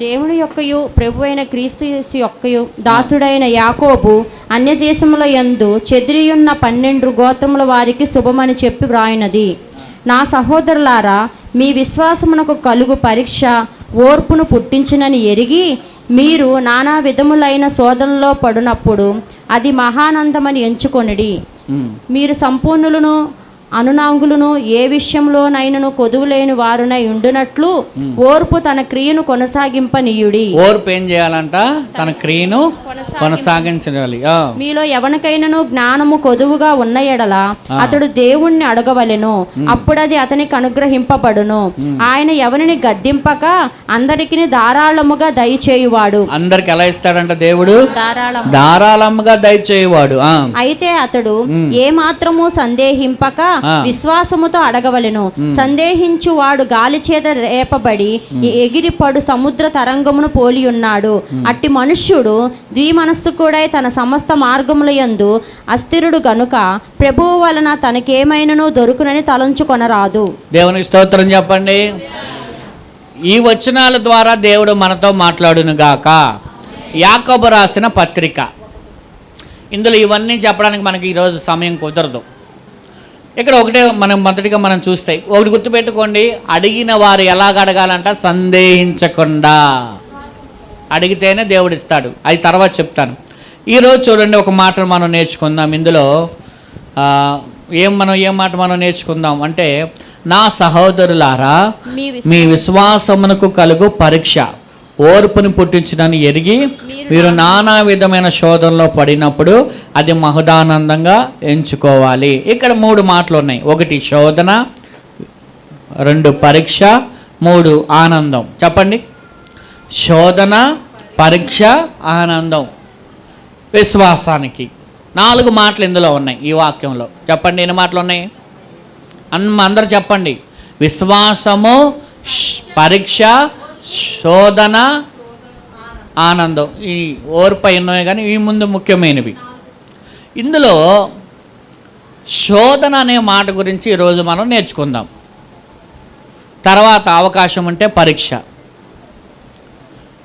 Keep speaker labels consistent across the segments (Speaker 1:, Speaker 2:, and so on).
Speaker 1: దేవుని యొక్కయు ప్రభు అయిన క్రీస్తు యేసు యొక్కయు దాసుడైన యాకోబు అన్య దేశముల యందు చెదిరియున్న 12 గోత్రముల వారికి శుభమని చెప్పి వ్రాయినది. నా సహోదరులారా, మీ విశ్వాసమునకు కలుగు పరీక్ష ఓర్పును పుట్టించునని ఎరిగి మీరు నానా విధములైన శోధనలో పడినప్పుడు అది మహానందమని ఎంచుకొనిడి. మీరు సంపూర్ణులను అనునాంగులను ఏ విషయంలోనైనను కొదువులేని వారునై ఉండునట్లు ఓర్పు తన క్రియను కొనసాగింపనీయుడి.
Speaker 2: ఓర్పు ఏం చేయాలంట? తన క్రియను కొనసాగించాలి.
Speaker 1: మీలో ఎవరికైనాను జ్ఞానము కొదువుగా ఉన్న ఎడల అతడు దేవుణ్ణి అడగవలెను, అప్పుడది అతనికి అనుగ్రహింపబడును. ఆయన ఎవరిని గద్దింపక అందరికి ధారాళముగా దయచేయువాడు.
Speaker 2: అందరికి ఎలా ఇస్తాడంట దేవుడు? ధారాళముగా దయచేయువాడు.
Speaker 1: అయితే అతడు ఏ మాత్రము సందేహింపక విశ్వాసముతో అడగవలెను. సందేహించు వాడు గాలి చేత రేపబడి ఎగిరిపడు సముద్ర తరంగమును పోలి ఉన్నాడు. అట్టి మనుష్యుడు ద్విమనస్సుకుడై తన సమస్త మార్గముల యందు అస్థిరుడు గనుక ప్రభువు వలన తనకేమైనను దొరుకునని తలంచుకొనరాదు.
Speaker 2: దేవునికి స్తోత్రం చెప్పండి. ఈ వచనాల ద్వారా దేవుడు మనతో మాట్లాడును గాక. యాకోబు రాసిన పత్రిక. ఇందులో ఇవన్నీ చెప్పడానికి మనకి ఈరోజు సమయం కుదరదు. ఇక్కడ ఒకటే మొదటిగా మనం చూస్తే ఒకటి గుర్తుపెట్టుకోండి, అడిగిన వారు ఎలాగ అడగాలంట? సందేహించకుండా అడిగితేనే దేవుడు ఇస్తాడు. అది తర్వాత చెప్తాను. ఈరోజు చూడండి, ఒక మాట మనం నేర్చుకుందాం. ఇందులో ఏం మాట మనం నేర్చుకుందాం అంటే, నా సహోదరులారా, మీ విశ్వాసమునకు కలుగు పరీక్ష ఓర్పుని పుట్టించునని ఎరిగి మీరు నానా విధమైన శోధనలో పడినప్పుడు అది మహదానందంగా ఎంచుకోవాలి. ఇక్కడ 3 మాటలు ఉన్నాయి. 1 శోధన, 2 పరీక్ష, 3 ఆనందం. చెప్పండి. శోధన, పరీక్ష, ఆనందం. విశ్వాసానికి 4 మాటలు ఇందులో ఉన్నాయి ఈ వాక్యంలో. చెప్పండి, ఎన్ని మాటలు ఉన్నాయి? అందరు చెప్పండి. విశ్వాసము, పరీక్ష, శోధన, ఆనందం. ఈ ఓర్పు ఉన్నాయి, కానీ ఈ ముందు ముఖ్యమైనవి. ఇందులో శోధన అనే మాట గురించి ఈరోజు మనం నేర్చుకుందాం. తర్వాత అవకాశం ఉంటే పరీక్ష.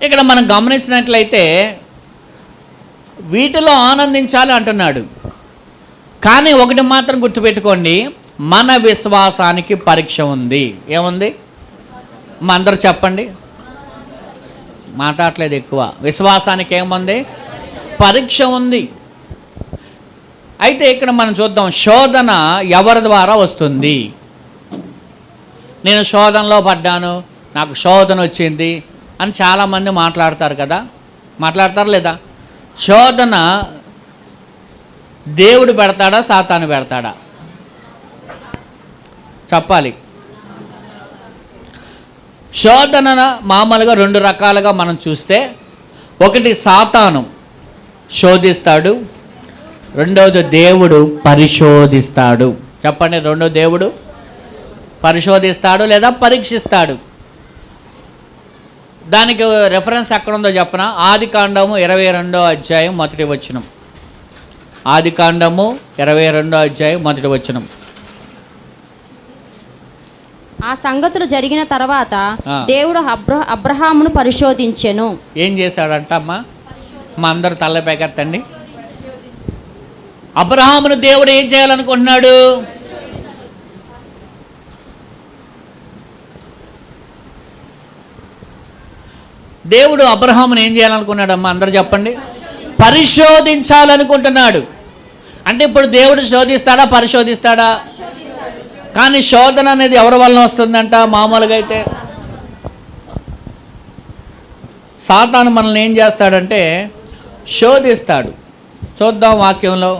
Speaker 2: ఇక్కడ మనం గమనించినట్లయితే వీటిలో ఆనందించాలి అంటున్నాడు. కానీ ఒకటి మాత్రం గుర్తుపెట్టుకోండి, మన విశ్వాసానికి పరీక్ష ఉంది. ఏముంది? అందరూ చెప్పండి. మాట్లాడలేదు ఎక్కువ. విశ్వాసానికి ఏముంది? పరీక్ష ఉంది. అయితే ఇక్కడ మనం చూద్దాం, శోధన ఎవరి ద్వారా వస్తుంది? నేను శోధనలో పడ్డాను, నాకు శోధన వచ్చింది అని చాలామంది మాట్లాడతారు కదా. మాట్లాడతారు లేదా? శోధన దేవుడు పెడతాడా, సాతాను పెడతాడా? చెప్పాలి. శోధన మామూలుగా 2 రకాలుగా మనం చూస్తే, ఒకటి సాతాను శోధిస్తాడు, రెండవది దేవుడు పరిశోధిస్తాడు. చెప్పండి. రెండో దేవుడు పరిశోధిస్తాడు లేదా పరీక్షిస్తాడు. దానికి రెఫరెన్స్ ఎక్కడుందో చెప్పనా? ఆదికాండము 22వ అధ్యాయం 1వ వచనం. ఆదికాండము 22వ అధ్యాయం 1వ వచనం.
Speaker 1: ఆ సంగతులు జరిగిన తర్వాత దేవుడు అబ్రహామును పరిశోధించెను.
Speaker 2: ఏం చేశాడంట అమ్మా? మా అందరు తలపైకెత్తండి. అబ్రహామును దేవుడు ఏం చేయాలనుకుంటున్నాడు? దేవుడు అబ్రహామును ఏం చేయాలనుకున్నాడు అమ్మా? అందరు చెప్పండి. పరిశోధించాలనుకుంటున్నాడు. అంటే ఇప్పుడు దేవుడు శోధిస్తాడా, పరిశోధిస్తాడా? కానీ శోధన అనేది ఎవరి వలన వస్తుందంట? మామూలుగా అయితే సాతాను మనల్ని ఏం చేస్తాడంటే శోధిస్తాడు. చూద్దాం వాక్యంలో.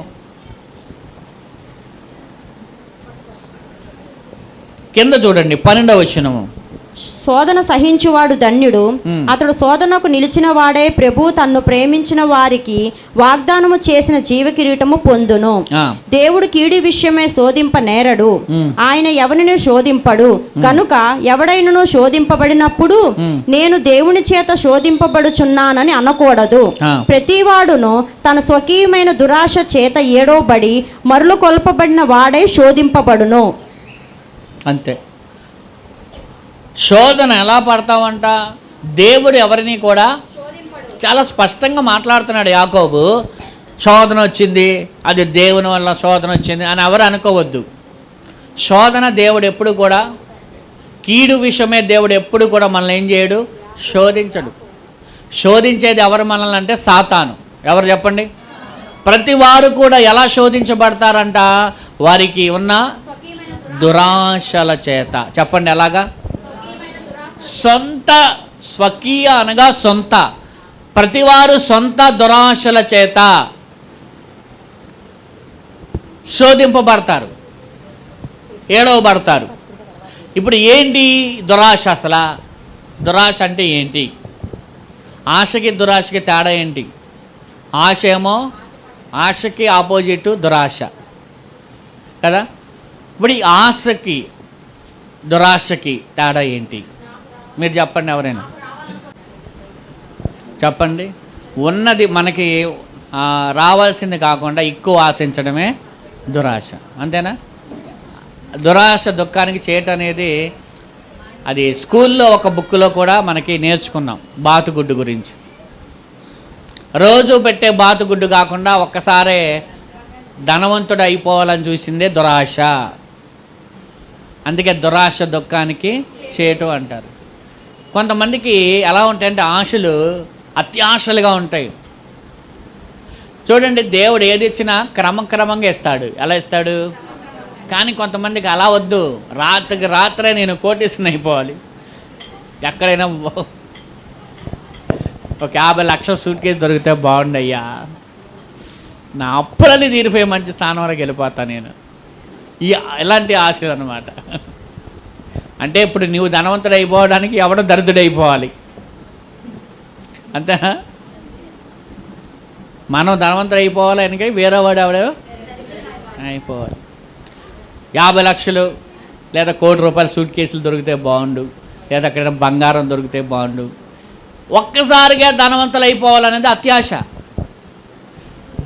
Speaker 2: కింద చూడండి, 12వ వచనము.
Speaker 1: శోధన సహించువాడు ధన్యుడు, అతడు శోధనకు నిలిచిన వాడే ప్రభు తన్ను ప్రేమించిన వారికి వాగ్దానము చేసిన జీవ కిరీటము పొందును. దేవుడు కీడి విషయమే శోధింప నేరడు, ఆయన ఎవరిని శోధింపడు. కనుక ఎవడైనను శోధింపబడినప్పుడు నేను దేవుని చేత శోధింపబడుచున్నానని అనకూడదు. ప్రతివాడును తన స్వకీయమైన దురాశ చేత ఏడోబడి మరులు కొల్పబడిన వాడై శోధింపబడును.
Speaker 2: అంతే. శోధన ఎలా పడతావంట? దేవుడు ఎవరిని కూడా చాలా స్పష్టంగా మాట్లాడుతున్నాడు యాకోబు. శోధన వచ్చింది, అది దేవుని వల్ల శోధన వచ్చింది అని ఎవరు అనుకోవద్దు. శోధన దేవుడు ఎప్పుడు కూడా, కీడు విషయమే దేవుడు ఎప్పుడు కూడా మనల్ని ఏం చేయడు, శోధించడు. శోధించేది ఎవరు మనల్ని అంటే సాతాను. ఎవరు చెప్పండి? ప్రతి వారు కూడా ఎలా శోధించబడతారంట? వారికి ఉన్న దురాశల చేత. చెప్పండి ఎలాగా? సొంత, స్వకీయ అనగా సొంత, ప్రతివారు సొంత దురాశల చేత శోధింపబడతారు, ఏడవబడతారు. ఇప్పుడు ఏంటి దురాశ? అసలు దురాశ అంటే ఏంటి? ఆశకి దురాశకి తేడా ఏంటి? ఆశ ఏమో, ఆశకి ఆపోజిట్ దురాశ కదా. ఇప్పుడు ఈ ఆశకి దురాశకి తేడా ఏంటి? మీరు చెప్పండి, ఎవరైనా చెప్పండి. ఉన్నది మనకి రావాల్సింది కాకుండా ఎక్కువ ఆశించడమే దురాశ, అంతేనా? దురాశ దుఃఖానికి చేటు అనేది అది స్కూల్లో ఒక బుక్లో కూడా మనకి నేర్చుకున్నాం, బాతుగుడ్డు గురించి. రోజు పెట్టే బాతుగుడ్డు కాకుండా ఒక్కసారే ధనవంతుడు అయిపోవాలని చూసిందే దురాశ. అందుకే దురాశ దుఃఖానికి చేటు అంటారు. కొంతమందికి ఎలా ఉంటాయంటే ఆశలు అత్యాశలుగా ఉంటాయి. చూడండి, దేవుడు ఏది ఇచ్చినా క్రమక్రమంగా ఇస్తాడు. ఎలా ఇస్తాడు? కానీ కొంతమందికి అలా వద్దు, రాత్రికి రాత్రే నేను కోటీశ్వరుని అయిపోవాలి, ఎక్కడైనా ఒక 50 లక్షల సూట్ కేసు దొరికితే బాగుండయ్యా, నా అప్పులన్నీ తీరిపోయి మంచి స్థానం వరకు వెళ్ళిపోతా నేను. ఇలాంటి ఆశలు అన్నమాట. అంటే ఇప్పుడు నువ్వు ధనవంతుడు అయిపోవడానికి ఎవడో దరిద్రుడు అయిపోవాలి, అంతేనా? మనం ధనవంతుడు అయిపోవాలి అని వేరే వాడు ఎవడో అయిపోవాలి. 50 లక్షలు లేదా ₹1 కోటి సూట్ కేసులు దొరికితే బాగుండు, లేదా అక్కడ బంగారం దొరికితే బాగుండు. ఒక్కసారిగా ధనవంతులు అయిపోవాలనేది అత్యాశ.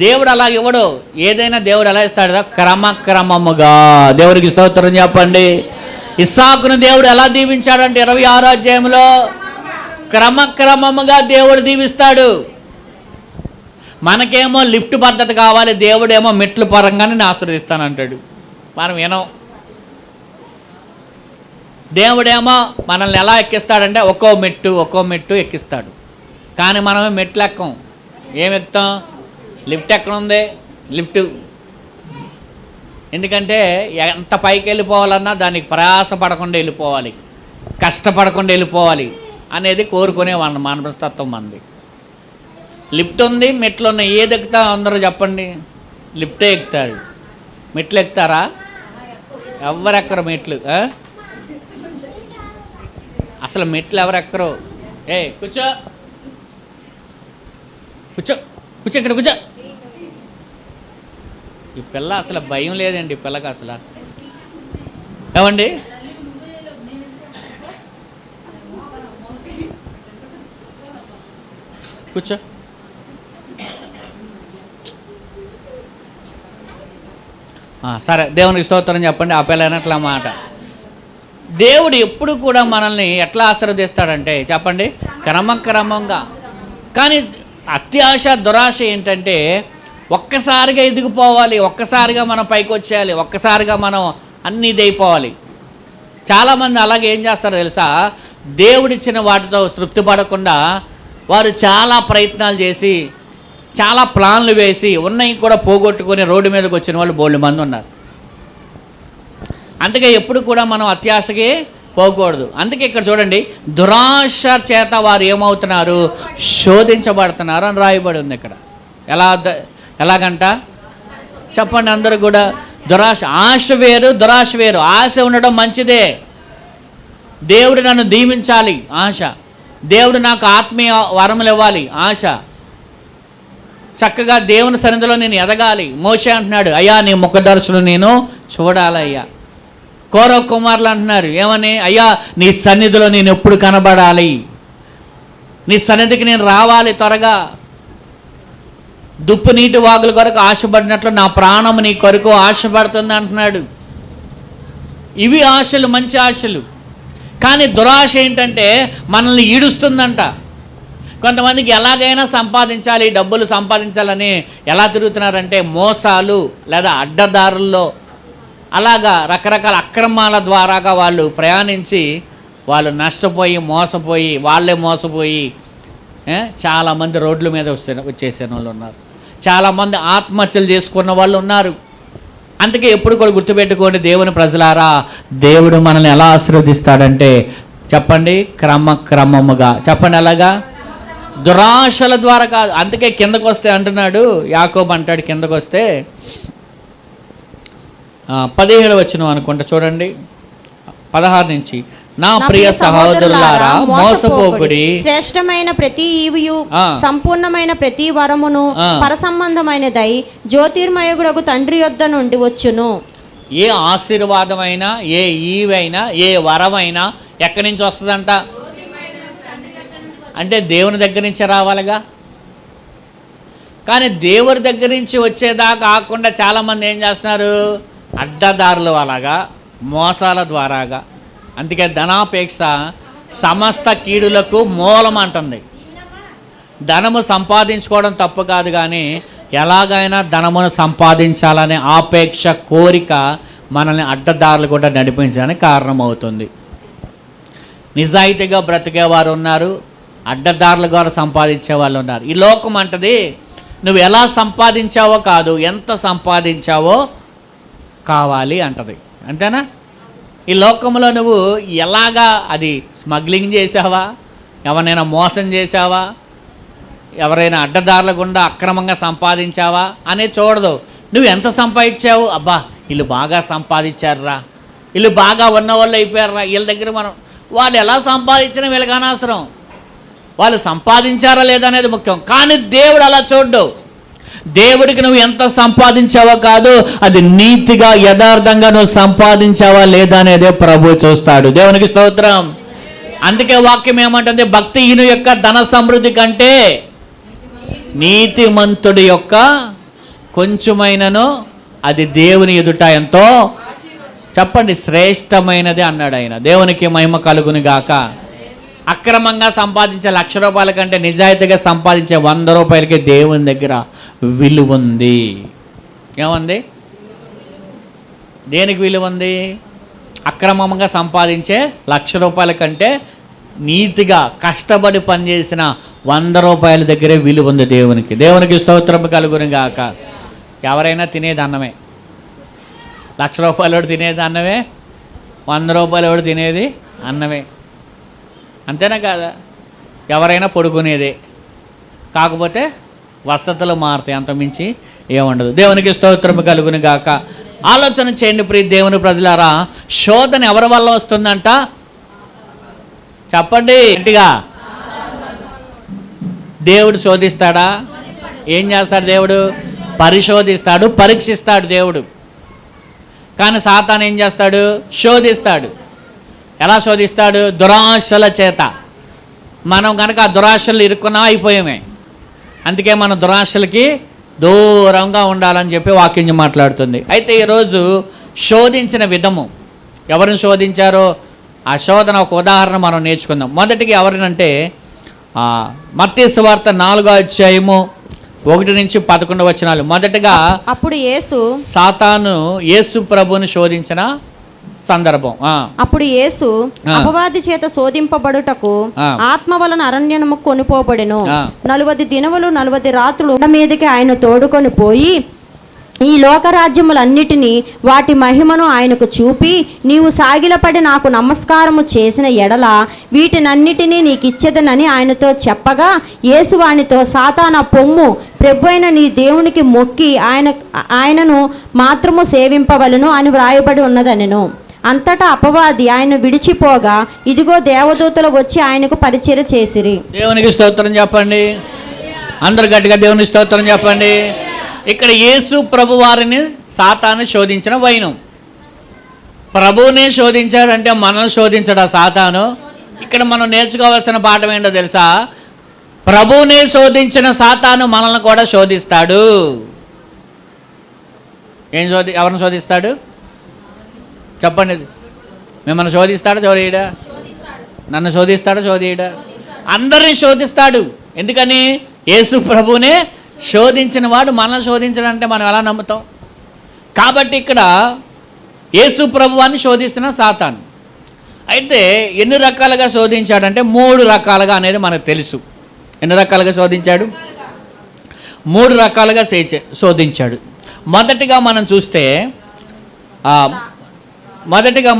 Speaker 2: దేవుడు అలా ఇవ్వడు. ఏదైనా దేవుడు ఎలా ఇస్తాడు? క్రమక్రమముగా. దేవుడికి స్తోత్రం చెప్పండి. ఇస్సాకును దేవుడు ఎలా దీవించాడంటే 26వ అధ్యాయంలో క్రమక్రమముగా దేవుడు దీవిస్తాడు. మనకేమో లిఫ్ట్ పద్ధతి కావాలి, దేవుడేమో మెట్లు పరంగానే నేను ఆశీర్వదిస్తానంటాడు. మనం వినం. దేవుడేమో మనల్ని ఎలా ఎక్కిస్తాడంటే ఒక్కో మెట్టు ఎక్కిస్తాడు. కానీ మనమే మెట్లు ఎక్కం. ఏం ఎక్కుతాం? లిఫ్ట్ ఎక్కడ ఉంది? లిఫ్ట్. ఎందుకంటే ఎంత పైకి వెళ్ళిపోవాలన్నా దానికి ప్రయాసపడకుండా వెళ్ళిపోవాలి, కష్టపడకుండా వెళ్ళిపోవాలి అనేది కోరుకునే మనస్తత్వం మంది. లిఫ్ట్ ఉంది, మెట్లు ఉన్నాయి, ఏది ఎక్కుతా అందరూ చెప్పండి? లిఫ్టే ఎక్కుతారు. మెట్లు ఎక్కుతారా? ఎవరెక్కరు మెట్లు? అసలు మెట్లు ఎవరెక్కరు? కూర్చో కూర్చో కూర్చో, ఇక్కడ కూర్చో. ఈ పిల్ల అసలు భయం లేదండి, ఈ పిల్లకి అసలు. ఏమండి? కూర్చో. సరే, దేవునికి స్తోత్రం చెప్పండి. ఆ పిల్ల అట్లా మాట. దేవుడు ఎప్పుడు కూడా మనల్ని ఎట్లా ఆశీర్వదిస్తాడంటే చెప్పండి, క్రమక్రమంగా. కానీ అత్యాశ దురాశ ఏంటంటే ఒక్కసారిగా ఎదిగిపోవాలి, ఒక్కసారిగా మనం పైకి వచ్చేయాలి, ఒక్కసారిగా మనం అన్నీ ఇదైపోవాలి. చాలామంది అలాగే ఏం చేస్తారో తెలుసా? దేవుడిచ్చిన వాటితో తృప్తి పడకుండా వారు చాలా ప్రయత్నాలు చేసి, చాలా ప్లాన్లు వేసి ఉన్నవి కూడా పోగొట్టుకొని రోడ్డు మీదకి వచ్చిన వాళ్ళు బోల్డ్ మంది ఉన్నారు. అందుకే ఎప్పుడు కూడా మనం అత్యాశకి పోకూడదు. అందుకే ఇక్కడ చూడండి, దురాశ చేత వారు ఏమవుతున్నారు? శోధించబడుతున్నారు అని రాయబడి ఉంది ఇక్కడ. ఎలాగంట చెప్పండి అందరూ కూడా? దురాశ. ఆశ వేరు, దురాశ వేరు. ఆశ ఉండడం మంచిదే. దేవుడు నన్ను దీవించాలి, ఆశ. దేవుడు నాకు ఆత్మీయ వరములు ఇవ్వాలి, ఆశ. చక్కగా దేవుని సన్నిధిలో నేను ఎదగాలి. మోషే అంటున్నాడు, అయ్యా నీ ముఖ దర్శనం నేను చూడాలయ్యా. కోరవ కుమారులు అంటున్నారు ఏమని? అయ్యా నీ సన్నిధిలో నేను ఎప్పుడు కనబడాలి, నీ సన్నిధికి నేను రావాలి త్వరగా. దుప్పు నీటి వాగుల కొరకు ఆశపడినట్లు నా ప్రాణం నీ కొరకు ఆశపడుతుంది అంటున్నాడు. ఇవి ఆశలు, మంచి ఆశలు. కానీ దురాశ ఏంటంటే మనల్ని ఈడుస్తుందంట. కొంతమందికి ఎలాగైనా సంపాదించాలి, డబ్బులు సంపాదించాలని ఎలా తిరుగుతున్నారంటే మోసాలు లేదా అడ్డదారుల్లో అలాగా రకరకాల అక్రమాల ద్వారాగా వాళ్ళు ప్రయాణించి వాళ్ళు నష్టపోయి మోసపోయి వాళ్ళే మోసపోయి చాలామంది రోడ్ల మీద వచ్చేసిన వాళ్ళు ఉన్నారు. చాలామంది ఆత్మహత్యలు చేసుకున్న వాళ్ళు ఉన్నారు. అందుకే ఎప్పుడు కూడా గుర్తుపెట్టుకోండి దేవుని ప్రజలారా, దేవుడు మనల్ని ఎలా ఆశీర్వదిస్తాడంటే చెప్పండి, క్రమముగా. చెప్పండి ఎలాగా? దురాశల ద్వారా కాదు. అందుకే కిందకు వస్తే అంటున్నాడు యాకోబు, అంటాడు కిందకు వస్తే 17 వచనం అనుకుంటా చూడండి, 16 నుంచి. నా ప్రియ సహోదరులారా మోసపోకుడి,
Speaker 1: శ్రేష్టమైన ప్రతి ఈవియు సంపూర్ణమైన ప్రతి వరమును పరసంబంధమైనదై జ్యోతిర్మయుడుకు తండ్రి యొద్ద నుండి వచ్చును.
Speaker 2: ఏ ఆశీర్వాదమైనా, ఏ ఈవైనా, ఏ వరమైనా ఎక్కడి నుంచి వస్తుందంట? అంటే దేవుని దగ్గర నుంచి రావాలిగా. కానీ దేవుడి దగ్గర నుంచి వచ్చేదాకా కాకుండా చాలామంది ఏం చేస్తున్నారు? అడ్డదారులు అలాగా, మోసాల ద్వారాగా. అందుకే ధనాపేక్ష సమస్త కీడులకు మూలం అంటుంది. ధనము సంపాదించుకోవడం తప్పు కాదు, కానీ ఎలాగైనా ధనమును సంపాదించాలనే ఆపేక్ష, కోరిక మనల్ని అడ్డదారులు కూడా నడిపించడానికి కారణమవుతుంది. నిజాయితీగా బ్రతికేవారు ఉన్నారు, అడ్డదారుల ద్వారా సంపాదించే వాళ్ళు ఉన్నారు. ఈ లోకం అంటది నువ్వు ఎలా సంపాదించావో కాదు, ఎంత సంపాదించావో కావాలి అంటది. అంతేనా? ఈ లోకంలో నువ్వు ఎలాగా, అది స్మగ్లింగ్ చేసావా, ఎవరైనా మోసం చేసావా, ఎవరైనా అడ్డదారుల గుండా అక్రమంగా సంపాదించావా అనేది చూడదు. నువ్వు ఎంత సంపాదించావు, అబ్బా వీళ్ళు బాగా సంపాదించారురా, వీళ్ళు బాగా ఉన్న వాళ్ళు అయిపోయారురా, వీళ్ళ దగ్గర మనం, వాళ్ళు ఎలా సంపాదించినా వీళ్ళకి అనవసరం, వాళ్ళు సంపాదించారా లేదా అనేది ముఖ్యం. కానీ దేవుడు అలా చూడ్డు. దేవుడికి నువ్వు ఎంత సంపాదించావో కాదు, అది నీతిగా యథార్థంగా నువ్వు సంపాదించావా లేదా అనేదే ప్రభు చూస్తాడు. దేవునికి స్తోత్రం. అందుకే వాక్యం ఏమంటుంది? భక్తిహీను యొక్క ధన సమృద్ధి కంటే నీతిమంతుడి యొక్క కొంచెమైనను అది దేవుని ఎదుట ఎంతో చెప్పండి శ్రేష్టమైనది అన్నాడు ఆయన. దేవునికి మహిమ కలుగును గాక. అక్రమంగా సంపాదించే 1,00,000 రూపాయల కంటే నిజాయితీగా సంపాదించే 100 రూపాయలకి దేవుని దగ్గర విలువ ఉంది. ఏముంది? దేనికి విలువ ఉంది? అక్రమంగా సంపాదించే 1,00,000 రూపాయల కంటే నీతిగా కష్టపడి పనిచేసిన 100 రూపాయల దగ్గరే విలువ ఉంది దేవునికి. దేవునికి స్తోత్రం కలుగును గాక. ఎవరైనా తినేది అన్నమే. 1,00,000 రూపాయలు తినేది అన్నమే, 100 రూపాయలు తినేది అన్నమే. అంతేనా కాదా? ఎవరైనా పడుకునేదే, కాకపోతే వసతులు మారుతాయి, అంతమించి ఏముండదు. దేవునికి స్తోత్రం కలుగును గాక. ఆలోచన చేయండి ప్రియ దేవుని ప్రజలారా, శోధన ఎవరి వల్ల వస్తుందంట? చెప్పండి గట్టిగా. దేవుడు శోధిస్తాడా? ఏం చేస్తాడు దేవుడు? పరిశోధిస్తాడు, పరీక్షిస్తాడు దేవుడు. కానీ సాతాను ఏం చేస్తాడు? శోధిస్తాడు. ఎలా శోధిస్తాడు? దురాశల చేత. మనం కనుక ఆ దురాశలు ఇరుక్కున్నా అయిపోయామే. అందుకే మన దురాశలకి దూరంగా ఉండాలని చెప్పి వాక్యం మాట్లాడుతుంది. అయితే ఈరోజు శోధించిన విధము, ఎవరిని శోధించారో ఆ శోధన ఒక ఉదాహరణ మనం నేర్చుకుందాం. మొదటికి ఎవరినంటే మత్తయి సువార్త 4వ అధ్యాయము 1 నుంచి 11 వచనాలు. మొదటగా
Speaker 1: అప్పుడు
Speaker 2: సాతాను యేసు ప్రభువుని శోధించిన సందర్భం.
Speaker 1: అప్పుడు యేసు అపవాది చేత శోధింపబడుటకు ఆత్మ వలన అరణ్యము కొనిపోబడెను. 40 దినములు 40 రాత్రులు మీదకి ఆయన తోడుకొని పోయి ఈ లోకరాజ్యములన్నిటినీ వాటి మహిమను ఆయనకు చూపి, నీవు సాగిలపడి నాకు నమస్కారము చేసిన ఎడల వీటినన్నిటినీ నీకిచ్చేదనని ఆయనతో చెప్పగా, యేసు వానితో, సాతానా పొమ్ము, ప్రభు అయిన నీ దేవునికి మొక్కి ఆయనను మాత్రము సేవింపవలను అని వ్రాయబడి ఉన్నదనెను. అంతటా అపవాది ఆయన విడిచిపోగా, ఇదిగో దేవదూతలు వచ్చి ఆయనకు పరిచర్య చేసిరి.
Speaker 2: దేవునికి స్తోత్రం చెప్పండి. అందరు గట్టిగా దేవునికి స్తోత్రం చెప్పండి. ఇక్కడ యేసు ప్రభు వారిని సాతాను శోధించిన వైనం. ప్రభువునే శోధించాడంటే మనల్ని శోధించడా సాతాను? ఇక్కడ మనం నేర్చుకోవాల్సిన పాఠం ఏంటో తెలుసా? ప్రభువునే శోధించిన సాతాను మనల్ని కూడా శోధిస్తాడు. ఎవరిని శోధిస్తాడు చెప్పండి? మిమ్మల్ని శోధిస్తాడా? నన్ను శోధిస్తాడా శోధియడా? అందరిని శోధిస్తాడు. ఎందుకని? యేసు ప్రభువునే శోధించిన వాడు మనల్ని శోధించడంటే మనం ఎలా నమ్ముతాం? కాబట్టి ఇక్కడ యేసు ప్రభువాన్ని శోధిస్తున్న సాతాను. అయితే ఎన్ని రకాలుగా శోధించాడంటే 3 రకాలుగా అనేది మనకు తెలుసు. ఎన్ని రకాలుగా శోధించాడు? 3 రకాలుగా శోధించాడు. మొదటిగా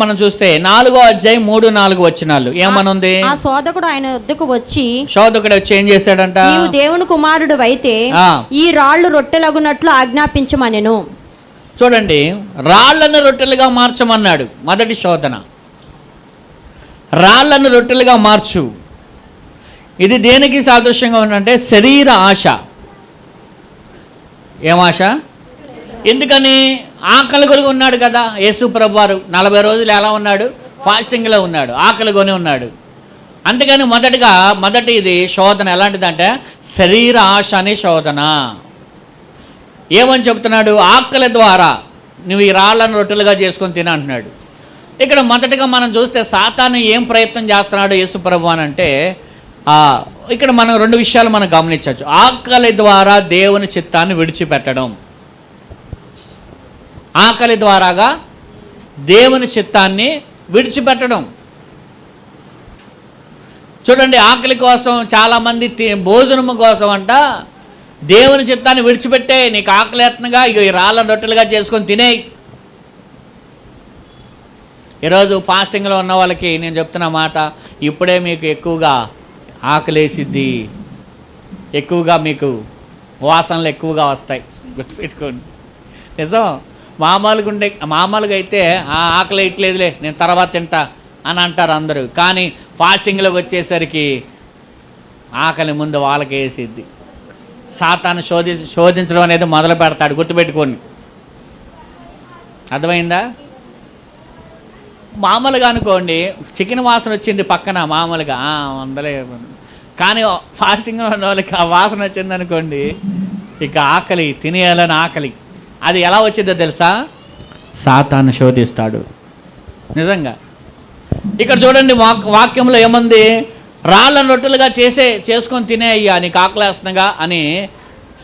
Speaker 2: మనం చూస్తే 4వ అధ్యాయం 3-4 వచనాలు ఏమనుంది?
Speaker 1: ఆ శోధకుడు ఆయన వద్దకు వచ్చి
Speaker 2: ఏం చేశాడంట?
Speaker 1: నీవు దేవుని కుమారుడు అయితే ఈ రాళ్ళు రొట్టెలగునట్లు ఆజ్ఞాపించమనెను.
Speaker 2: చూడండి, రాళ్లను రొట్టెలుగా మార్చమన్నాడు. మొదటి శోధన, రాళ్లను రొట్టెలుగా మార్చు. ఇది దేనికి సాదృశ్యంగా ఉందంటే శరీర ఆశ. ఏం ఆశ? ఎందుకని? ఆకలి కొని ఉన్నాడు కదా యేసు ప్రభువారు. 40 రోజులు ఎలా ఉన్నాడు? ఫాస్టింగ్లో ఉన్నాడు, ఆకలి కొని ఉన్నాడు. అందుకని మొదటి ఇది శోధన ఎలాంటిదంటే శరీర ఆశ అనే శోధన. ఏమని చెప్తున్నాడు? ఆకలి ద్వారా నువ్వు ఈ రాళ్ళను రొట్టెలుగా చేసుకొని తిన అంటున్నాడు. ఇక్కడ మొదటిగా మనం చూస్తే సాతాను ఏం ప్రయత్నం చేస్తున్నాడు యేసు ప్రభువు అని అంటే, ఇక్కడ మనం 2 విషయాలు మనం గమనించవచ్చు. ఆకలి ద్వారా దేవుని చిత్తాన్ని విడిచిపెట్టడం. ఆకలి ద్వారాగా దేవుని చిత్తాన్ని విడిచిపెట్టడం. చూడండి, ఆకలి కోసం చాలామంది భోజనము కోసం అంట దేవుని చిత్తాన్ని విడిచిపెట్టే, నీకు ఆకలిగా ఈ రాళ్ళ రొట్టెలుగా చేసుకొని తినేయి. ఈరోజు ఫాస్టింగ్లో ఉన్న వాళ్ళకి నేను చెప్తున్న మాట, ఇప్పుడే మీకు ఎక్కువగా ఆకలేసిద్ది, ఎక్కువగా మీకు వాసనలు ఎక్కువగా వస్తాయి, గుర్తుపెట్టుకోండి. నిజం. మామూలుగా అయితే ఆకలి ఇట్లేదులే నేను తర్వాత తింటా అని అంటారు అందరూ. కానీ ఫాస్టింగ్లోకి వచ్చేసరికి ఆకలి ముందు వాళ్ళకి వేసిద్ది. సాతాను శోధించడం అనేది మొదలు పెడతాడు, గుర్తుపెట్టుకోండి. అర్థమైందా? మామూలుగా అనుకోండి, చికెన్ వాసన వచ్చింది పక్కన మామూలుగా వందలే. కానీ ఫాస్టింగ్లో ఉన్న వాళ్ళకి ఆ వాసన వచ్చింది అనుకోండి, ఇక ఆకలి, తినేయాలని ఆకలి. అది ఎలా వచ్చిందో తెలుసా? సాతాను శోధిస్తాడు. నిజంగా ఇక్కడ చూడండి, వాక్యంలో ఏముంది? రాళ్ళను రొట్టెలుగా చేసుకొని తినే అయ్యా నీకు ఆకలేస్తుందిగా అని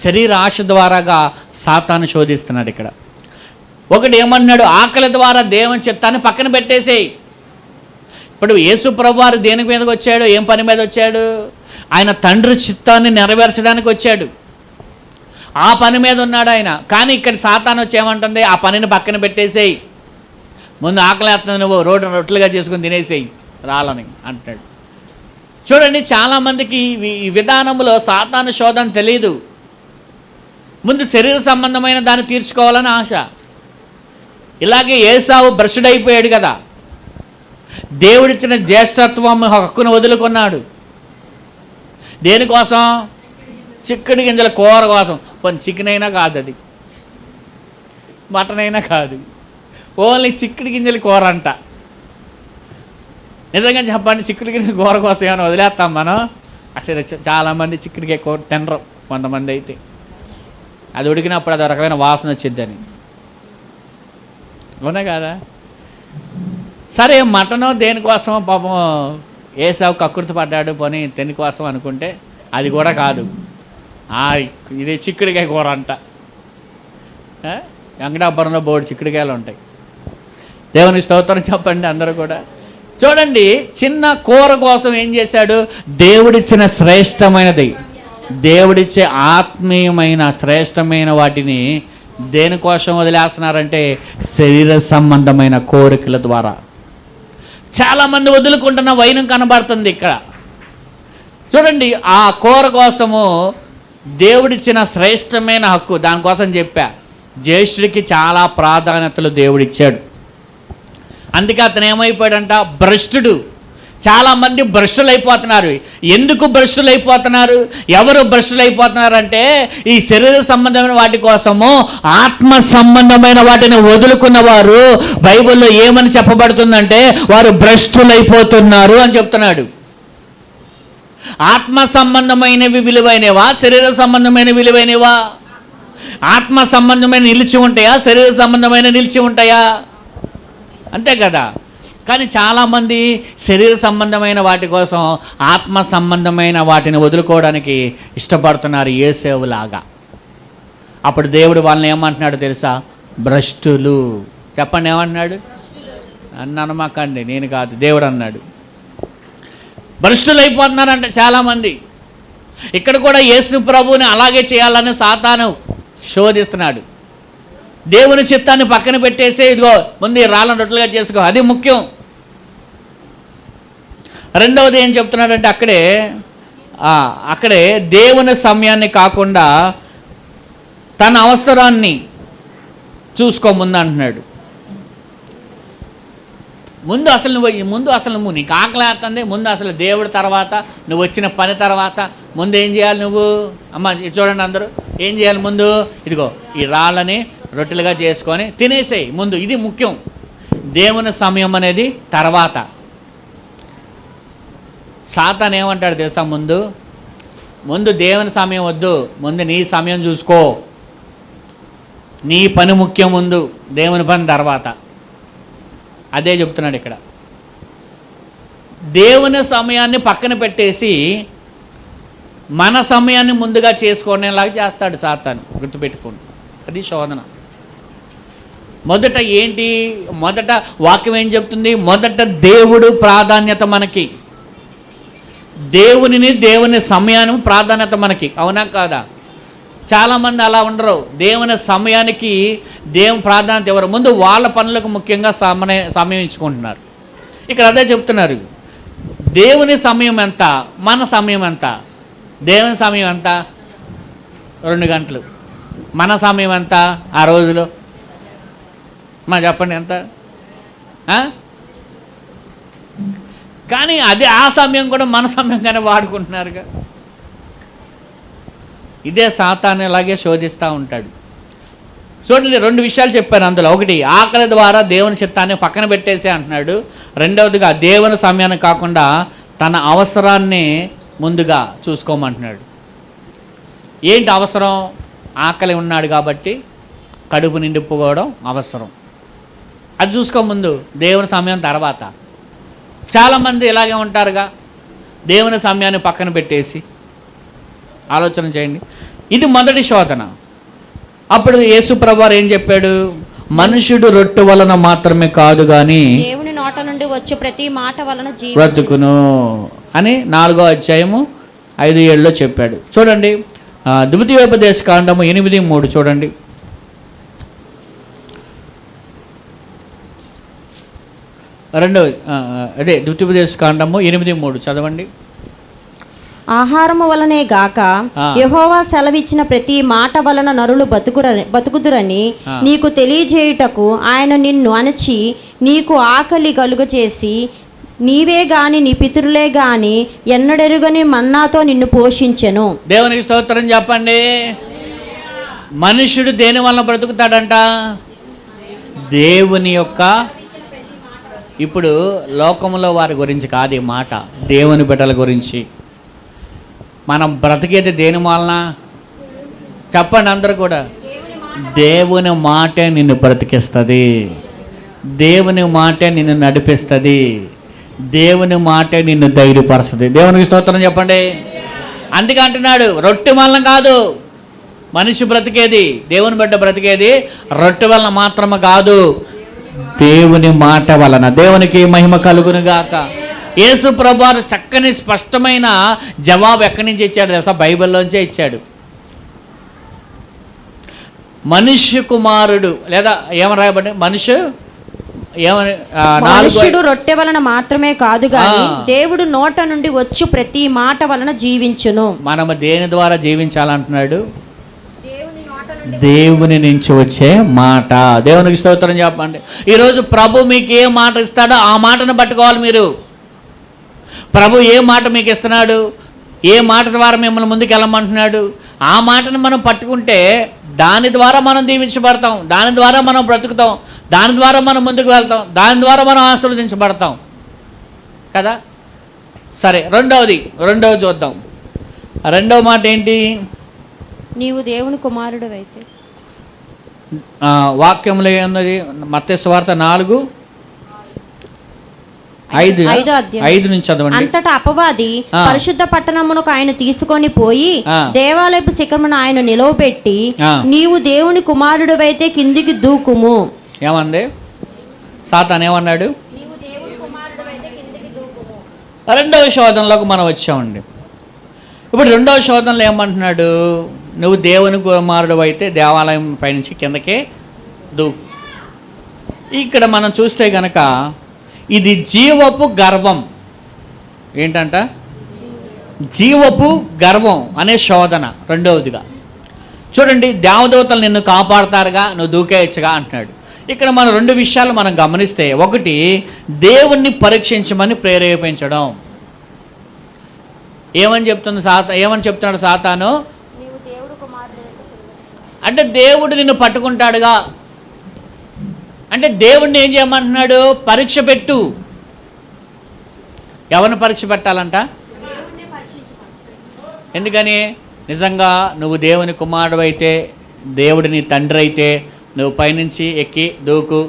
Speaker 2: శరీర ఆశ ద్వారాగా సాతాను శోధిస్తున్నాడు. ఇక్కడ ఒకటి ఏమంటున్నాడు? ఆకలి ద్వారా దేవుని చిత్తాన్ని పక్కన పెట్టేసేయి. ఇప్పుడు యేసు ప్రభువారు దేని మీదకి వచ్చాడు? ఏం పని మీద వచ్చాడు? ఆయన తండ్రి చిత్తాన్ని నెరవేర్చడానికి వచ్చాడు. ఆ పని మీద ఉన్నాడు ఆయన. కానీ ఇక్కడ సాతాను వచ్చి ఏమంటుంది? ఆ పనిని పక్కన పెట్టేసేయి, ముందు ఆకలేస్తుంది, నువ్వు రొట్టెలుగా చేసుకుని తినేసేయి రాళ్ళని అంటున్నాడు. చూడండి, చాలామందికి ఈ విధానంలో సాతాను శోధన తెలియదు. ముందు శరీర సంబంధమైన దాన్ని తీర్చుకోవాలని ఆశ. ఇలాగే ఏసావు భ్రష్టుడు అయిపోయాడు కదా, దేవుడిచ్చిన జ్యేష్ఠత్వం హక్కును వదులుకున్నాడు. దేనికోసం? చిక్కుడు గింజల కూర కోసం. కొన్ని చికెన్ అయినా కాదు, అది మటన్ అయినా కాదు, ఓన్లీ చిక్కుడు గింజల కూర అంట. నిజంగా చెప్పండి, చిక్కుడు గింజల కూర కోసం ఏమైనా వదిలేస్తాం మనం? అసలు చాలామంది చిక్కుడుకాయ కూర తినరు. కొంతమంది అయితే అది ఉడికినప్పుడు అది రకమైన వాసన వచ్చిద్దని. అవునా కాదా? సరే, మటనో దేనికోసమో పాపం ఏసావు కక్కుర్తి పడ్డాడు, పోనీ దేనికోసం అనుకుంటే అది కూడా కాదు. ఇది చిక్కుడుకాయ కూర అంట. వెంకటాపురంలో బోర్డు చిక్కుడుకాయలు ఉంటాయి. దేవుని స్తోత్రం చెప్పండి అందరూ కూడా. చూడండి, చిన్న కూర కోసం ఏం చేశాడు? దేవుడిచ్చిన శ్రేష్టమైనది, దేవుడిచ్చే ఆత్మీయమైన శ్రేష్టమైన వాటిని దేనికోసం వదిలేస్తున్నారంటే శరీర సంబంధమైన కోరికల ద్వారా. చాలామంది వదులుకుంటున్న వైనం కనబడుతుంది ఇక్కడ. చూడండి, ఆ కూర కోసము దేవుడిచ్చిన శ్రేష్టమైన హక్కు, దానికోసం చెప్పా, జ్యేష్ఠుడికి చాలా ప్రాధాన్యతలు దేవుడిచ్చాడు. అందుకే అతను ఏమైపోయాడంట? భ్రష్టుడు. చాలామంది భ్రష్టులు అయిపోతున్నారు. ఎందుకు భ్రష్టులు అయిపోతున్నారు? ఎవరు భ్రష్టులు అయిపోతున్నారంటే ఈ శరీర సంబంధమైన వాటి కోసము ఆత్మ సంబంధమైన వాటిని వదులుకున్న వారు బైబిల్లో ఏమని చెప్పబడుతుందంటే వారు భ్రష్టులైపోతున్నారు అని చెప్తున్నాడు. ఆత్మ సంబంధమైనవి విలువైనవా, శరీర సంబంధమైన విలువైనవా? ఆత్మ సంబంధమైన నిలిచి ఉంటాయా, శరీర సంబంధమైన నిలిచి ఉంటాయా? అంతే కదా. కానీ చాలామంది శరీర సంబంధమైన వాటి కోసం ఆత్మ సంబంధమైన వాటిని వదులుకోవడానికి ఇష్టపడుతున్నారు యేసేవులాగా. అప్పుడు దేవుడు వాళ్ళని ఏమంటున్నాడు తెలుసా? భ్రష్టులు. చెప్పండి, ఏమంటున్నాడు? నన్ను అనమాకండి, నేను కాదు, దేవుడు అన్నాడు. భ్రష్టులు అయిపోతున్నారంట చాలామంది. ఇక్కడ కూడా యేసు ప్రభువుని అలాగే చేయాలని సాతాను శోధిస్తున్నాడు. దేవుని చిత్తాన్ని పక్కన పెట్టేసి ఇదిగో ముందు రాళ్ళను రొట్టెలుగా చేసుకో, అది ముఖ్యం. రెండవది ఏం చెప్తున్నాడంటే అక్కడే దేవుని సమయాన్ని కాకుండా తన అవసరాన్ని చూసుకో ముందు అంటున్నాడు. ముందు అసలు నువ్వు నీకు ఆకలి అవుతుంది, ముందు అసలు దేవుడి తర్వాత నువ్వు వచ్చిన పని తర్వాత ముందు ఏం చేయాలి? నువ్వు అమ్మ చూడండి అందరూ ఏం చేయాలి? ముందు ఇదిగో ఈ రాళ్ళని రొట్టెలుగా చేసుకొని తినేసేయి ముందు, ఇది ముఖ్యం. దేవుని సమయం అనేది తర్వాత. సాతాను ఏమంటాడు తెలుసా? ముందు దేవుని సమయం వద్దు, ముందు నీ సమయం చూసుకో, నీ పని ముఖ్యం, ముందు దేవుని పని తర్వాత. అదే చెప్తున్నాడు ఇక్కడ. దేవుని సమయాన్ని పక్కన పెట్టేసి మన సమయాన్ని ముందుగా చేసుకునేలాగా చేస్తాడు సాతాను, గుర్తుపెట్టుకోండి. అది శోధన. మొదట వాక్యం ఏం చెప్తుంది? మొదట దేవుడు ప్రాధాన్యత మనకి, దేవుని సమయాన్ని ప్రాధాన్యత మనకి. అవునా కాదా? చాలామంది అలా ఉండరు. దేవుని సమయానికి దేవుని ప్రాధాన్యత ఎవరు? ముందు వాళ్ళ పనులకు ముఖ్యంగా సమయం ఇచ్చుకుంటున్నారు. ఇక్కడ అదే చెప్తున్నారు. దేవుని సమయం ఎంత, మన సమయం ఎంత? దేవుని సమయం ఎంత? 2 గంటలు. మన సమయం ఎంత ఆ రోజులో? చెప్పండి ఎంత? కానీ ఆ సమయం కూడా మన సమయంగానే వాడుకుంటున్నారుగా. ఇదే సాతాను అలాగే శోధిస్తూ ఉంటాడు. చూడండి, 2 విషయాలు చెప్పాను అందులో. ఒకటి, ఆకలి ద్వారా దేవుని చిత్తాన్ని పక్కన పెట్టేసి అంటున్నాడు. రెండవదిగా దేవుని సమయాన్ని కాకుండా తన అవసరాన్ని ముందుగా చూసుకోమంటున్నాడు. ఏంటి అవసరం? ఆకలి ఉన్నాడు కాబట్టి కడుపు నిండిపోవడం అవసరం, అది చూసుకో ముందు, దేవుని సమయం తర్వాత. చాలామంది ఇలాగే ఉంటారుగా, దేవుని సమయాన్ని పక్కన పెట్టేసి. ఆలోచన చేయండి. ఇది మొదటి శోధన. అప్పుడు యేసు ప్రభువారు ఏం చెప్పాడు? మనుషుడు రొట్టె వలన మాత్రమే కాదు కానీ
Speaker 1: దేవుని నోట నుండి వచ్చే ప్రతి మాట వలన
Speaker 2: బ్రతుకును అని 4వ అధ్యాయము 5-7లో చెప్పాడు. చూడండి, ద్వితీయోపదేశ కాండము 8:3 చూడండి. ద్వితీయోపదేశ కాండము 8:3 చదవండి.
Speaker 1: ఆహారము వలనే గాక యెహోవా సెలవిచ్చిన ప్రతి మాట వలన నరులు బతుకుదురని నీకు తెలియజేయుటకు ఆయన నిన్ను అణచి నీకు ఆకలి కలుగచేసి నీవే గాని నీ పితరులే గాని ఎన్నడెరుగని మన్నాతో నిన్ను పోషించెను.
Speaker 2: దేవునికి స్తోత్రం చెప్పండి. మనుష్యుడు దేని వలన బ్రతుకుతాడంట? దేవుని యొక్క. ఇప్పుడు లోకంలో వారి గురించి కాదు ఈ మాట, దేవుని బిడ్డల గురించి. మనం బ్రతికేది దేని వలన? చెప్పండి అందరూ కూడా. దేవుని మాటే నిన్ను బ్రతికిస్తుంది, దేవుని మాటే నిన్ను నడిపిస్తుంది, దేవుని మాటే నిన్ను ధైర్యపరుస్తుంది. దేవునికి స్తోత్రం చెప్పండి. అందుకే అంటున్నాడు, రొట్టె వలన కాదు మనిషి బ్రతికేది, దేవుని బిడ్డ బ్రతికేది రొట్టె వలన మాత్రమే కాదు, దేవుని మాట వలన. దేవునికి మహిమ కలుగును గాక. యేసు ప్రభువారు చక్కని స్పష్టమైన జవాబు ఎక్కడి నుంచి ఇచ్చాడు తెలుసా? బైబిల్లోంచే ఇచ్చాడు. మనుష్య కుమారుడు, లేదా ఏమని రాయబడి? మనుష్యుడు
Speaker 1: రొట్టె వలన మాత్రమే కాదు గాని దేవుడు నోట నుండి వచ్చు ప్రతి మాట వలన జీవించును.
Speaker 2: మనము దేని ద్వారా జీవించాలంటున్నాడు? దేవుని నుంచి వచ్చే మాట. దేవునికి స్తోత్రం చెప్పండి. ఈరోజు ప్రభు మీకు ఏ మాట ఇస్తాడో ఆ మాటను పట్టుకోవాలి మీరు. ప్రభు ఏ మాట మీకు ఇస్తున్నాడు, ఏ మాట ద్వారా మిమ్మల్ని ముందుకు వెళ్ళమంటున్నాడు, ఆ మాటను మనం పట్టుకుంటే దాని ద్వారా మనం దీవించబడతాం, దాని ద్వారా మనం బ్రతుకుతాం, దాని ద్వారా మనం ముందుకు వెళ్తాం, దాని ద్వారా మనం ఆశీర్వదించబడతాం కదా. సరే, రెండవది చూద్దాం. రెండవ మాట ఏంటి?
Speaker 1: నీవు దేవుని కుమారుడు అయితే.
Speaker 2: వాక్యంలో ఏమన్నది? మత్తయి సువార్త 5
Speaker 1: ఐదో అధ్యాయం.
Speaker 2: 5 నుంచి చదవండి.
Speaker 1: అంతటా అపవాది పరిశుద్ధ పట్టణమునకు ఆయన తీసుకొని పోయి దేవాలయపు శిఖరమును ఆయన నిలవబెట్టి, నీవు దేవుని కుమారుడివైతే కిందికి దూకుము.
Speaker 2: ఏమంది? సాతాను ఏమన్నాడు? రెండవ శోధనలోకి మనం వచ్చామండి. ఇప్పుడు రెండవ శోధనలో ఏమంటున్నాడు? నువ్వు దేవుని కుమారుడు అయితే దేవాలయం పైనుంచి కిందకే దూకు. ఇక్కడ మనం చూస్తే కనుక ఇది జీవపు గర్వం. ఏంటంట? జీవపు గర్వం అనే శోధన రెండవదిగా. చూడండి, దేవదూతలు నిన్ను కాపాడతారుగా, నువ్వు దూకేయచ్చుగా అంటున్నాడు. ఇక్కడ మనం రెండు విషయాలు మనం గమనిస్తే, ఒకటి దేవుణ్ణి పరీక్షించమని ప్రేరేపించడం. ఏమని చెప్తున్నాడు సాతాను? అంటే దేవుడు నిన్ను పట్టుకుంటాడుగా, అంటే దేవుడిని ఏం చేయమంటున్నాడు? పరీక్ష పెట్టు. ఎవరిని పరీక్ష పెట్టాలంట? ఎందుకని? నిజంగా నువ్వు దేవుని కుమారుడు అయితే, దేవుడు నీ తండ్రి అయితే, నువ్వు పైనుంచి ఎక్కి దూకు,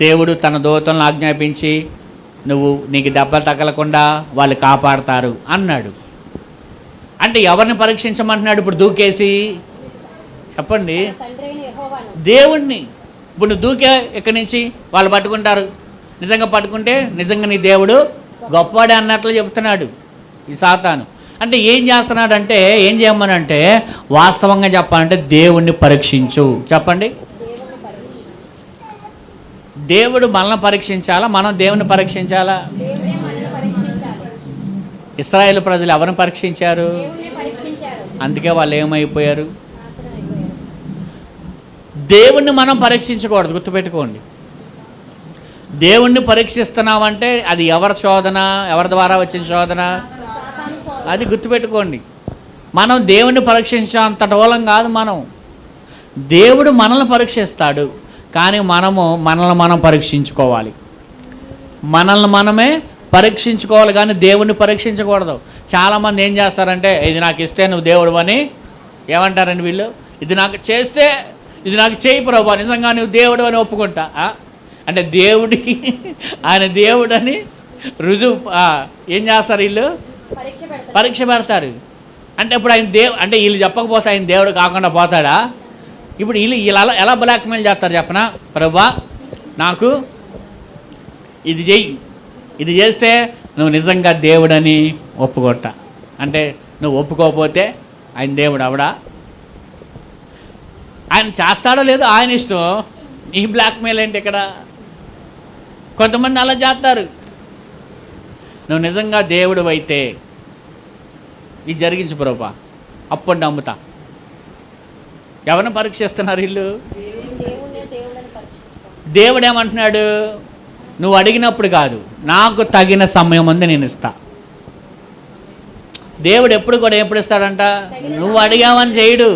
Speaker 2: దేవుడు తన దూతలను ఆజ్ఞాపించి నీకు దెబ్బలు తగలకుండా వాళ్ళు కాపాడతారు అన్నాడు. అంటే ఎవరిని పరీక్షించమంటున్నాడు ఇప్పుడు దూకేసి? చెప్పండి. దేవుణ్ణి. ఇప్పుడు నువ్వు దూకే ఇక్కడి నుంచి వాళ్ళు పట్టుకుంటారు. నిజంగా పట్టుకుంటే నిజంగా నీ దేవుడు గొప్పవాడే అన్నట్లు చెప్తున్నాడు ఈ సాతాను. అంటే ఏం చేస్తున్నాడంటే, ఏం చేయమనంటే, వాస్తవంగా చెప్పాలంటే దేవుణ్ణి పరీక్షించు. చెప్పండి. దేవుడు మనల్ని పరీక్షించాలా, మనం దేవుని పరీక్షించాలా? ఇశ్రాయేలు ప్రజలు ఎవరిని పరీక్షించారు? అందుకే వాళ్ళు ఏమైపోయారు? దేవుణ్ణి మనం పరీక్షించకూడదు, గుర్తుపెట్టుకోండి. దేవుణ్ణి పరీక్షిస్తున్నామంటే అది ఎవరి శోధన? ఎవరి ద్వారా వచ్చిన శోధన? అది గుర్తుపెట్టుకోండి. మనం దేవుణ్ణి పరీక్షించేంత టోలం కాదు మనం. దేవుడు మనల్ని పరీక్షిస్తాడు, కానీ మనల్ని మనం పరీక్షించుకోవాలి. మనల్ని మనమే పరీక్షించుకోవాలి, కానీ దేవుణ్ణి పరీక్షించకూడదు. చాలామంది ఏం చేస్తారంటే, ఇది నాకు ఇస్తే నువ్వు దేవుడు అని ఏమంటారండి వీళ్ళు? ఇది నాకు చేస్తే, ఇది నాకు చేయి ప్రభు, నిజంగా నువ్వు దేవుడు అని ఒప్పుకుంటా. అంటే దేవుడికి ఆయన దేవుడు అని రుజువు ఏం చేస్తారు వీళ్ళు? పరీక్ష పెడతారు. అంటే ఇప్పుడు ఆయన అంటే వీళ్ళు చెప్పకపోతే ఆయన దేవుడు కాకుండా పోతాడా? ఇప్పుడు వీళ్ళు ఎలా బ్లాక్మెయిల్ చేస్తారు చెప్పనా? ప్రభువా నాకు ఇది చెయ్యి, ఇది చేస్తే నువ్వు నిజంగా దేవుడని ఒప్పుకుంటా. అంటే నువ్వు ఒప్పుకోకపోతే ఆయన దేవుడు అవడా? ఆయన చేస్తాడో లేదో ఆయన ఇష్టం. నీ బ్లాక్మెయిల్ ఏంటి ఇక్కడ? కొంతమంది అలా చేస్తారు. నువ్వు నిజంగా దేవుడు అయితే ఇది జరిగించు ప్రభా, అప్పుడు నమ్ముతా. ఎవరిని పరీక్షిస్తున్నారు వీళ్ళు? దేవుడు ఏమంటున్నాడు? నువ్వు అడిగినప్పుడు కాదు, నాకు తగిన సమయం ఉంది నేను ఇస్తా. దేవుడు ఎప్పుడు ఇస్తాడంట? నువ్వు అడిగావని చేయడు.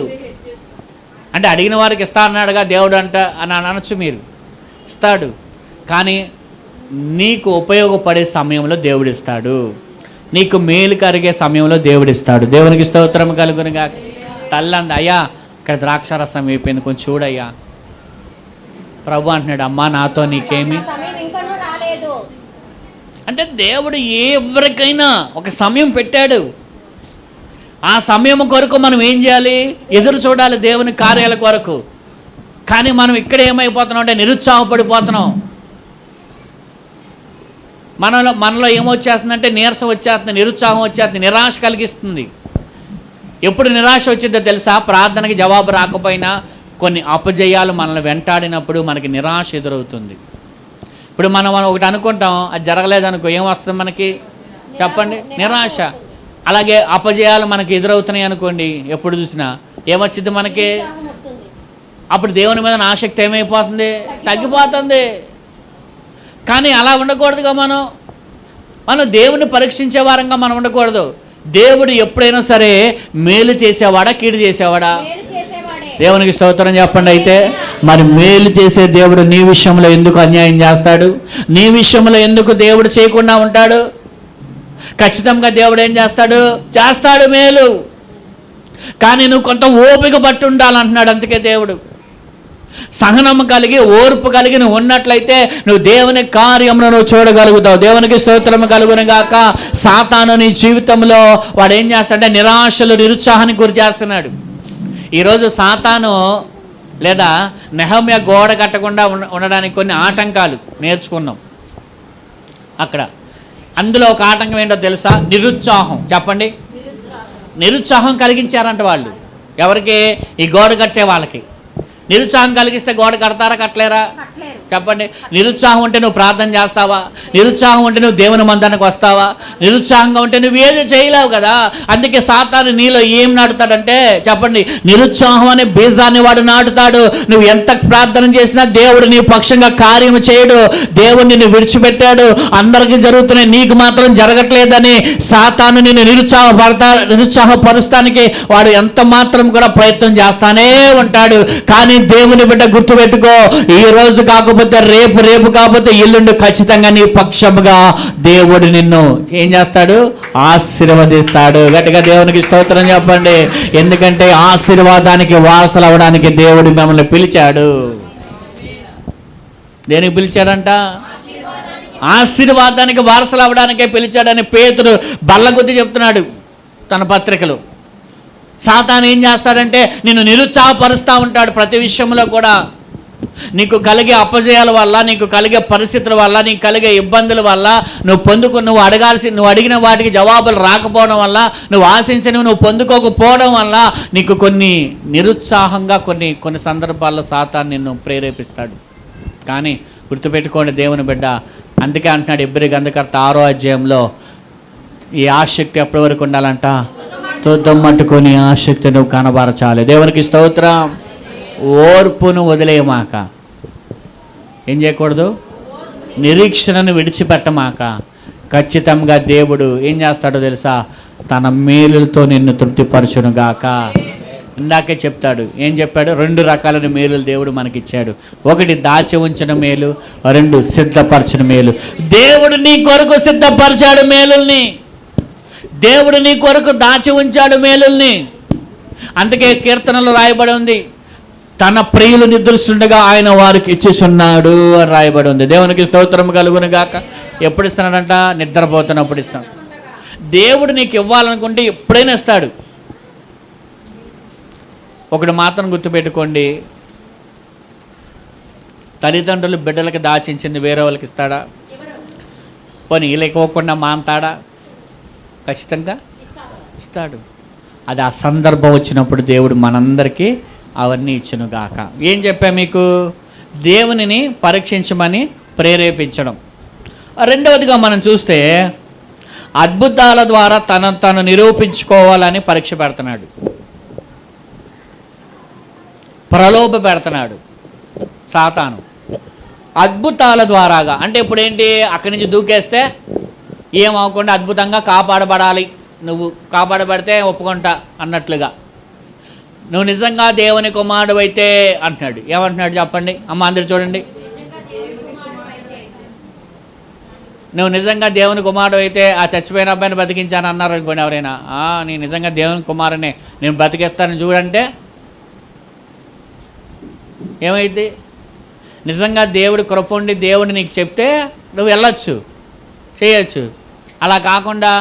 Speaker 2: అంటే అడిగిన వారికి ఇస్తా అన్నాడుగా దేవుడు అంట అని అనొచ్చు మీరు. ఇస్తాడు, కానీ నీకు ఉపయోగపడే సమయంలో దేవుడు ఇస్తాడు. నీకు మేలు కరిగే సమయంలో దేవుడు ఇస్తాడు. దేవునికి స్తోత్రం కలుగునుగా. తల్లంది, అయ్యా ఇక్కడ ద్రాక్షారసం అయిపోయింది, కొంచెం చూడయ్యా. ప్రభు అంటున్నాడు, అమ్మా నాతో నీకేమి? అంటే దేవుడు ఎవరికైనా ఒక సమయం పెట్టాడు. ఆ సమయం కొరకు మనం ఏం చేయాలి? ఎదురు చూడాలి దేవుని కార్యాల కొరకు. కానీ మనం ఇక్కడ ఏమైపోతున్నాం అంటే నిరుత్సాహపడిపోతున్నాం. మనలో ఏమొచ్చేస్తుందంటే నీరసం వచ్చేస్తుంది, నిరుత్సాహం వచ్చేస్తుంది, నిరాశ కలిగిస్తుంది. ఎప్పుడు నిరాశ వచ్చిందో తెలుసా? ప్రార్థనకి జవాబు రాకపోయినా కొన్ని అపజయాలు మనల్ని వెంటాడినప్పుడు మనకి నిరాశ ఎదురవుతుంది. ఇప్పుడు మనం ఒకటి అనుకుంటాం, అది జరగలేదనుకో, ఏమొస్తుంది మనకి? చెప్పండి, నిరాశ. అలాగే అపజయాలు మనకి ఎదురవుతున్నాయి అనుకోండి, ఎప్పుడు చూసినా ఏమొచ్చింది మనకి? అప్పుడు దేవుని మీద ఆసక్తి ఏమైపోతుంది? తగ్గిపోతుంది. కానీ అలా ఉండకూడదుగా. మనం దేవుని పరీక్షించే వారంగా మనం ఉండకూడదు. దేవుడు ఎప్పుడైనా సరే మేలు చేసేవాడా, కీడు చేసేవాడా? దేవునికి స్తోత్రం చెప్పండి. అయితే మరి మేలు చేసే దేవుడు నీ విషయంలో ఎందుకు అన్యాయం చేస్తాడు? నీ విషయంలో ఎందుకు దేవుడు చేయకుండా ఉంటాడు? ఖచ్చితంగా దేవుడు ఏం చేస్తాడు మేలు. కానీ నువ్వు కొంత ఓపిక పట్టు ఉండాలంటున్నాడు. అందుకే దేవుడు సహనము కలిగి ఓర్పు కలిగి నువ్వు ఉన్నట్లయితే నువ్వు దేవుని కార్యమును నువ్వు చూడగలుగుతావు. దేవునికి స్తోత్రము కలుగును గాక. సాతాను నీ జీవితంలో వాడు ఏం చేస్తాడంటే నిరాశలు, నిరుత్సాహానికి గురి చేస్తున్నాడు. ఈరోజు సాతాను లేదా నెహమ్యా గోడ కట్టకుండా ఉండడానికి కొన్ని ఆటంకాలు నేర్చుకున్నాం అక్కడ. అందులో ఒక ఆటంకం ఏంటో తెలుసా? నిరుత్సాహం. చెప్పండి. నిరుత్సాహం కలిగించారంట వాళ్ళు. ఎవరికి? ఈ గోడ కట్టే వాళ్ళకి. నిరుత్సాహం కలిగిస్తే గోడ కడతారా, కట్టలేరా? చెప్పండి. నిరుత్సాహం ఉంటే నువ్వు ప్రార్థన చేస్తావా? నిరుత్సాహం ఉంటే నువ్వు దేవుని మందిరానికి వస్తావా? నిరుత్సాహంగా ఉంటే నువ్వు ఏది చేయలేవు కదా. అందుకే సాతాను నీలో ఏం నాటుతాడంటే, చెప్పండి, నిరుత్సాహం అనే బీజాన్ని వాడు నాటుతాడు. నువ్వు ఎంత ప్రార్థన చేసినా దేవుడు నీ పక్షంగా కార్యం చేయడు. దేవుడు నిన్ను విడిచిపెట్టాడు. అందరికీ జరుగుతున్నాయి, నీకు మాత్రం జరగట్లేదని సాతాను నిన్ను నిరుత్సాహపరుస్తానికి వాడు ఎంత మాత్రం కూడా ప్రయత్నం చేస్తానే ఉంటాడు. కానీ దేవుని బిడ్డ గుర్తుపెట్టుకో, ఈ రోజు కాకపోతే రేపు, రేపు కాకపోతే ఎల్లుండి ఖచ్చితంగా నీ పక్షముగా దేవుడు నిన్ను ఏం చేస్తాడు? ఆశీర్వదిస్తాడు. గట్టిగా దేవునికి స్తోత్రం చెప్పండి. ఎందుకంటే ఆశీర్వాదానికి వారసులు అవ్వడానికి దేవుడు మిమ్మల్ని పిలిచాడు. దేనికి పిలిచాడంట? ఆశీర్వాదానికి వారసులు అవ్వడానికే పిలిచాడని పేతురు బల్లగుద్ది చెప్తున్నాడు తన పత్రికలో. సాతాను ఏం చేస్తాడంటే నిన్ను నిరుత్సాహపరుస్తూ ఉంటాడు ప్రతి విషయంలో కూడా. నీకు కలిగే అపజయాల వల్ల, నీకు కలిగే పరిస్థితుల వల్ల, నీకు కలిగే ఇబ్బందుల వల్ల, నువ్వు అడిగిన వాటికి జవాబులు రాకపోవడం వల్ల, నువ్వు ఆశించినవి నువ్వు పొందుకోకపోవడం వల్ల నీకు కొన్ని నిరుత్సాహంగా కొన్ని సందర్భాల్లో సాతాను నిన్ను ప్రేరేపిస్తాడు. కానీ గుర్తుపెట్టుకోండి దేవుని బిడ్డ, అందుకే అంటున్నాడు ఎబ్రీ గ్రంథకర్త 6వ అధ్యాయంలో, ఈ ఆసక్తి ఎప్పటి వరకు ఉండాలంట? తుదం మట్టుకొని ఆసక్తి నువ్వు కనబరచాలి. దేవునికి స్తోత్రం. ఓర్పును వదిలేయమాక. ఏం చేయకూడదు? నిరీక్షణను విడిచిపెట్టమాక. ఖచ్చితంగా దేవుడు ఏం చేస్తాడో తెలుసా? తన మేలులతో నిన్ను తృప్తిపరచునుగాక. ఇందాకే చెప్తాడు. ఏం చెప్పాడు? 2 రకాలైన మేలులు దేవుడు మనకిచ్చాడు. 1 దాచి ఉంచిన మేలు, 2 సిద్ధపరచిన మేలు. దేవుడు నీ కొరకు సిద్ధపరిచాడు మేలుల్ని. దేవుడు నీ కొరకు దాచి ఉంచాడు మేలుల్ని. అందుకే కీర్తనలో రాయబడి ఉంది, తన ప్రియులు నిద్రిస్తుండగా ఆయన వారికి ఇచ్చేస్తున్నాడు అని రాయబడి ఉంది. దేవునికి స్తోత్రం కలుగును గాక. ఎప్పుడు ఇస్తున్నాడంట? నిద్రపోతున్నప్పుడు ఇస్తాడు. దేవుడు నీకు ఇవ్వాలనుకుంటే ఎప్పుడైనా ఇస్తాడు. ఒకటి మాత్రం గుర్తుపెట్టుకోండి, తల్లిదండ్రులు బిడ్డలకి దాచించింది వేరే వాళ్ళకి ఇస్తాడా? పోనీ వీళ్ళకోకుండా మాంతాడా? ఖచ్చితంగా ఇస్తాడు. అది ఆ సందర్భం వచ్చినప్పుడు దేవుడు మనందరికీ అవన్నీ ఇచ్చునుగాక. ఏం చెప్పా మీకు? దేవునిని పరీక్షించమని ప్రేరేపించడం. రెండవదిగా మనం చూస్తే అద్భుతాల ద్వారా తను నిరూపించుకోవాలని పరీక్ష పెడుతున్నాడు, ప్రలోభ పెడుతున్నాడు సాతాను. అద్భుతాల ద్వారాగా అంటే ఇప్పుడు ఏంటి? అక్కడి నుంచి దూకేస్తే ఏమవకుండా అద్భుతంగా కాపాడబడాలి, నువ్వు కాపాడబడితే ఒప్పుకుంటా అన్నట్లుగా. నువ్వు నిజంగా దేవుని కుమారుడు అయితే అంటున్నాడు. ఏమంటున్నాడు చెప్పండి అమ్మ, అందరు చూడండి. నువ్వు నిజంగా దేవుని కుమారుడు అయితే ఆ చచ్చిపోయిన అబ్బాయిని బతికించాను అన్నారు అనుకోండి ఎవరైనా, నేను నిజంగా దేవుని కుమారునే, నేను బతికిస్తాను చూడంటే ఏమైంది? నిజంగా దేవుడు కృప ఉండి దేవుడు నీకు చెప్తే నువ్వు వెళ్ళొచ్చు, చేయొచ్చు. అలా కాకుండా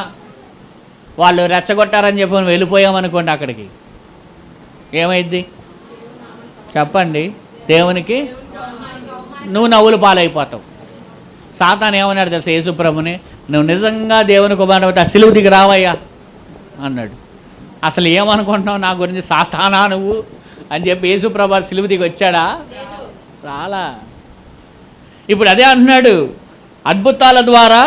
Speaker 2: వాళ్ళు రెచ్చగొట్టారని చెప్పి నువ్వు వెళ్ళిపోయామనుకోండి అక్కడికి, ఏమైద్ది చెప్పండి? దేవునికి నువ్వు నవ్వులు పాలైపోతావు. సాతాను ఏమన్నాడు తెలుసా యేసుప్రభుని? నువ్వు నిజంగా దేవుని కుమారుడు అయితే ఆ సిలువ దిగి రావయ్యా అన్నాడు. అసలు ఏమనుకుంటున్నావు నా గురించి? సాతానా నువ్వు అని చెప్పి యేసుప్రభు సిలువ దిగి వచ్చాడా? రాలా. ఇప్పుడు అదే అంటున్నాడు, అద్భుతాల ద్వారా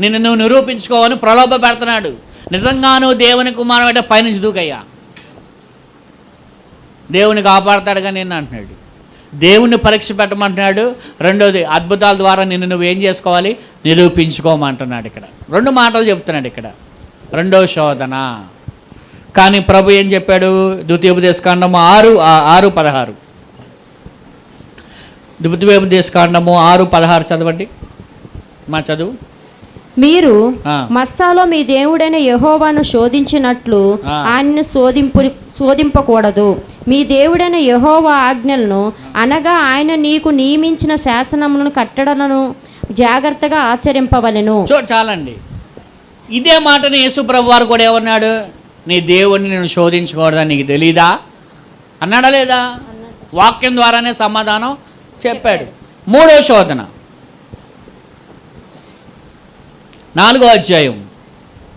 Speaker 2: నిన్ను నువ్వు నిరూపించుకోవని ప్రలోభ పెడుతున్నాడు. నిజంగా నువ్వు దేవుని కుమారుడు అంటే పైనుంచి దూకయ్యా, దేవుని కాపాడతాడుగా నిన్ను అంటున్నాడు. దేవుణ్ణి పరీక్ష పెట్టమంటున్నాడు. రెండోది అద్భుతాల ద్వారా నిన్ను నువ్వేం చేసుకోవాలి? నిరూపించుకోమంటున్నాడు. ఇక్కడ 2 మాటలు చెప్తున్నాడు ఇక్కడ. రెండవ శోధన. కానీ ప్రభు ఏం చెప్పాడు? ద్వితీయోపదేశకాండము 6:16. ద్వితీయోపదేశకాండము 6:16 చదవండి. మా చదువు.
Speaker 1: మీరు
Speaker 2: ఆ.
Speaker 1: మస్సాలో మీ దేవుడైన యెహోవాను శోధించినట్లు
Speaker 2: ఆ.
Speaker 1: ఆయన్ను శోధింపకూడదు. మీ దేవుడైన యెహోవా ఆజ్ఞలను అనగా ఆయన నీకు నియమించిన శాసనములను కట్టడలను జాగ్రత్తగా ఆచరింపవలెను.
Speaker 2: చాలండి. ఇదే మాటని యేసుప్రభు వారు కూడా ఏమన్నాడు? నీ దేవుడిని నేను శోధించకూడదని నీకు తెలీదా అన్నాడా లేదా? వాక్యం ద్వారానే సమాధానం చెప్పాడు. మూడో శోధన 4వ అధ్యాయం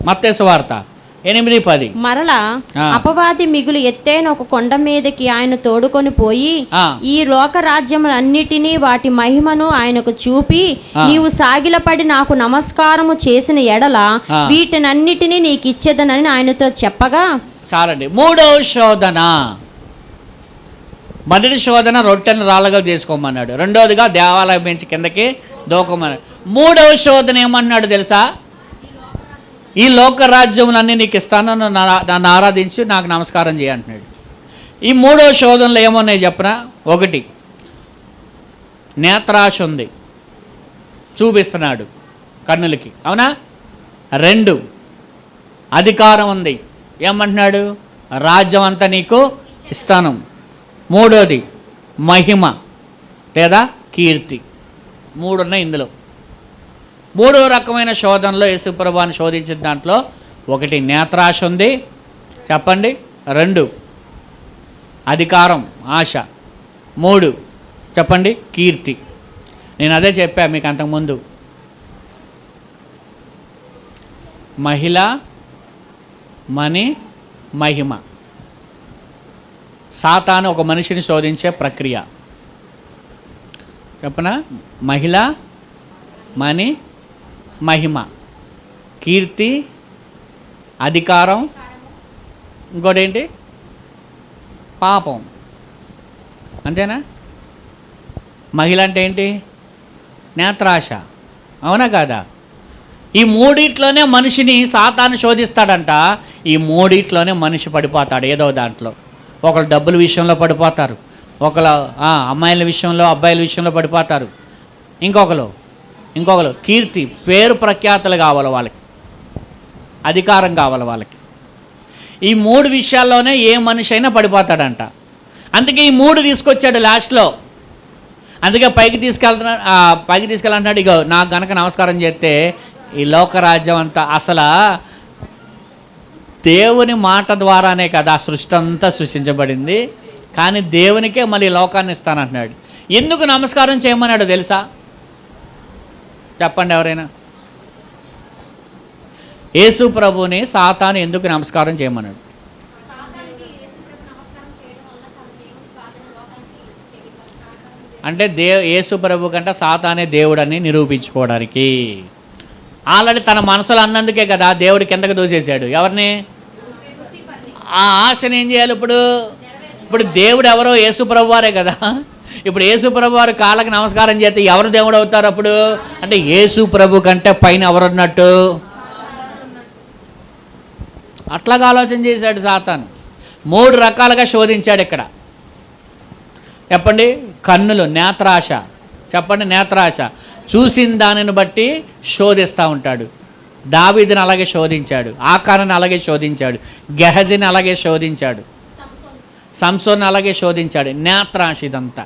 Speaker 2: మత్తయి సువార్త 8:10.
Speaker 1: మరలా
Speaker 2: ఆ.
Speaker 1: అపవాది మిగులు ఎత్తైన ఒక కొండ మీదకి ఆయన తోడుకొని పోయి
Speaker 2: ఆ.
Speaker 1: ఈ లోక రాజ్యములన్నిటినీ వాటి మహిమను ఆయనకు చూపి
Speaker 2: ఆ.
Speaker 1: నీవు సాగిలపడి నాకు నమస్కారము చేసిన ఎడల
Speaker 2: ఆ.
Speaker 1: వీటినన్నిటినీ నీకు ఇచ్చేదనని ఆయనతో చెప్పగా.
Speaker 2: చాలండి. మూడవ శోధన. మొదటి శోధన రొట్టెను రాళ్ళగా చేసుకోమన్నాడు. రెండవదిగా దేవాలయం పెంచి కిందకి దూకమన్నాడు. మూడవ శోధన ఏమన్నాడు తెలుసా? ఈ లోక రాజ్యములన్నీ నీకు ఇస్తాను, నన్ను ఆరాధించి నాకు నమస్కారం చేయంటున్నాడు. ఈ మూడవ శోధనలు ఏమన్నాయి చెప్పనా? 1, నేత్రాశ ఉంది, చూపిస్తున్నాడు కన్నులకి, అవునా? 2, అధికారం ఉంది, ఏమంటున్నాడు? రాజ్యం అంతా నీకు ఇస్తాను. 3వది మహిమ లేదా కీర్తి. 3 ఉన్నాయి ఇందులో. 3వ రకమైన శోధనలో యేసుప్రభువుని శోధించిన దాంట్లో 1 నేత్రాశ ఉంది, చెప్పండి. 2 అధికారం ఆశ. 3 చెప్పండి కీర్తి. నేను అదే చెప్పా మీకు అంతకుముందు. మహిళ, మణి, మహిమ. సాతాను ఒక మనిషిని శోధించే ప్రక్రియ చెప్పనా? మహిళ, మణి, మహిమ, కీర్తి, అధికారం, ఇంకోటి ఏంటి? పాపం. అంతేనా? మహిళ అంటే ఏంటి? నేత్రాశ, అవునా కాదా? ఈ 3 మనిషిని సాతాను శోధిస్తాడంట. ఈ 3 మనిషి పడిపోతాడు ఏదో దాంట్లో. ఒకళ్ళు డబ్బుల విషయంలో పడిపోతారు, ఒకళ్ళు అమ్మాయిల విషయంలో, అబ్బాయిల విషయంలో పడిపోతారు, ఇంకొకరు కీర్తి, పేరు ప్రఖ్యాతలు కావాలి వాళ్ళకి, అధికారం కావాలి వాళ్ళకి. ఈ 3 విషయాల్లోనే ఏ మనిషి అయినా పడిపోతాడంట. అందుకే ఈ 3 తీసుకొచ్చాడు లాస్ట్లో. అందుకే పైకి తీసుకెళ్ళాలంటున్నాడు. ఇగో నాకు గనక నమస్కారం చేస్తే ఈ లోకరాజ్యం అంతా, అసలు దేవుని మాట ద్వారానే కదా సృష్టి అంతా సృష్టించబడింది, కానీ దేవునికే మళ్ళీ లోకాన్ని ఇస్తానంటున్నాడు. ఎందుకు నమస్కారం చేయమన్నాడు తెలుసా? చెప్పండి ఎవరైనా. యేసు ప్రభుని సాతాను ఎందుకు నమస్కారం చేయమన్నాడు? అంటే యేసు ప్రభు కంటే సాతానే దేవుడని నిరూపించుకోవడానికి. ఆల్రెడీ తన మనసులో అన్నందుకే కదా దేవుడి కిందకు దూసేశాడు. ఎవరిని? ఆ ఆశను ఏం చేయాలి ఇప్పుడు దేవుడు ఎవరో? యేసు ప్రభు వారే కదా. ఇప్పుడు యేసు ప్రభు వారు కాళ్ళకి నమస్కారం చేస్తే ఎవరు దేవుడు అవుతారు అప్పుడు? అంటే యేసు ప్రభు కంటే పైన ఎవరున్నట్టు? అట్లాగా ఆలోచన చేశాడు సాతాను. 3 రకాలుగా శోధించాడు ఇక్కడ. చెప్పండి. కన్నులు, నేత్రాశ. చెప్పండి నేత్రాశ. చూసిన దానిని బట్టి శోధిస్తూ ఉంటాడు. దావీదుని అలాగే శోధించాడు, ఆకారాన్ని అలాగే శోధించాడు, గెహజీని అలాగే శోధించాడు, సంసోన్ని అలాగే శోధించాడు. నేత్రాశ. ఇదంతా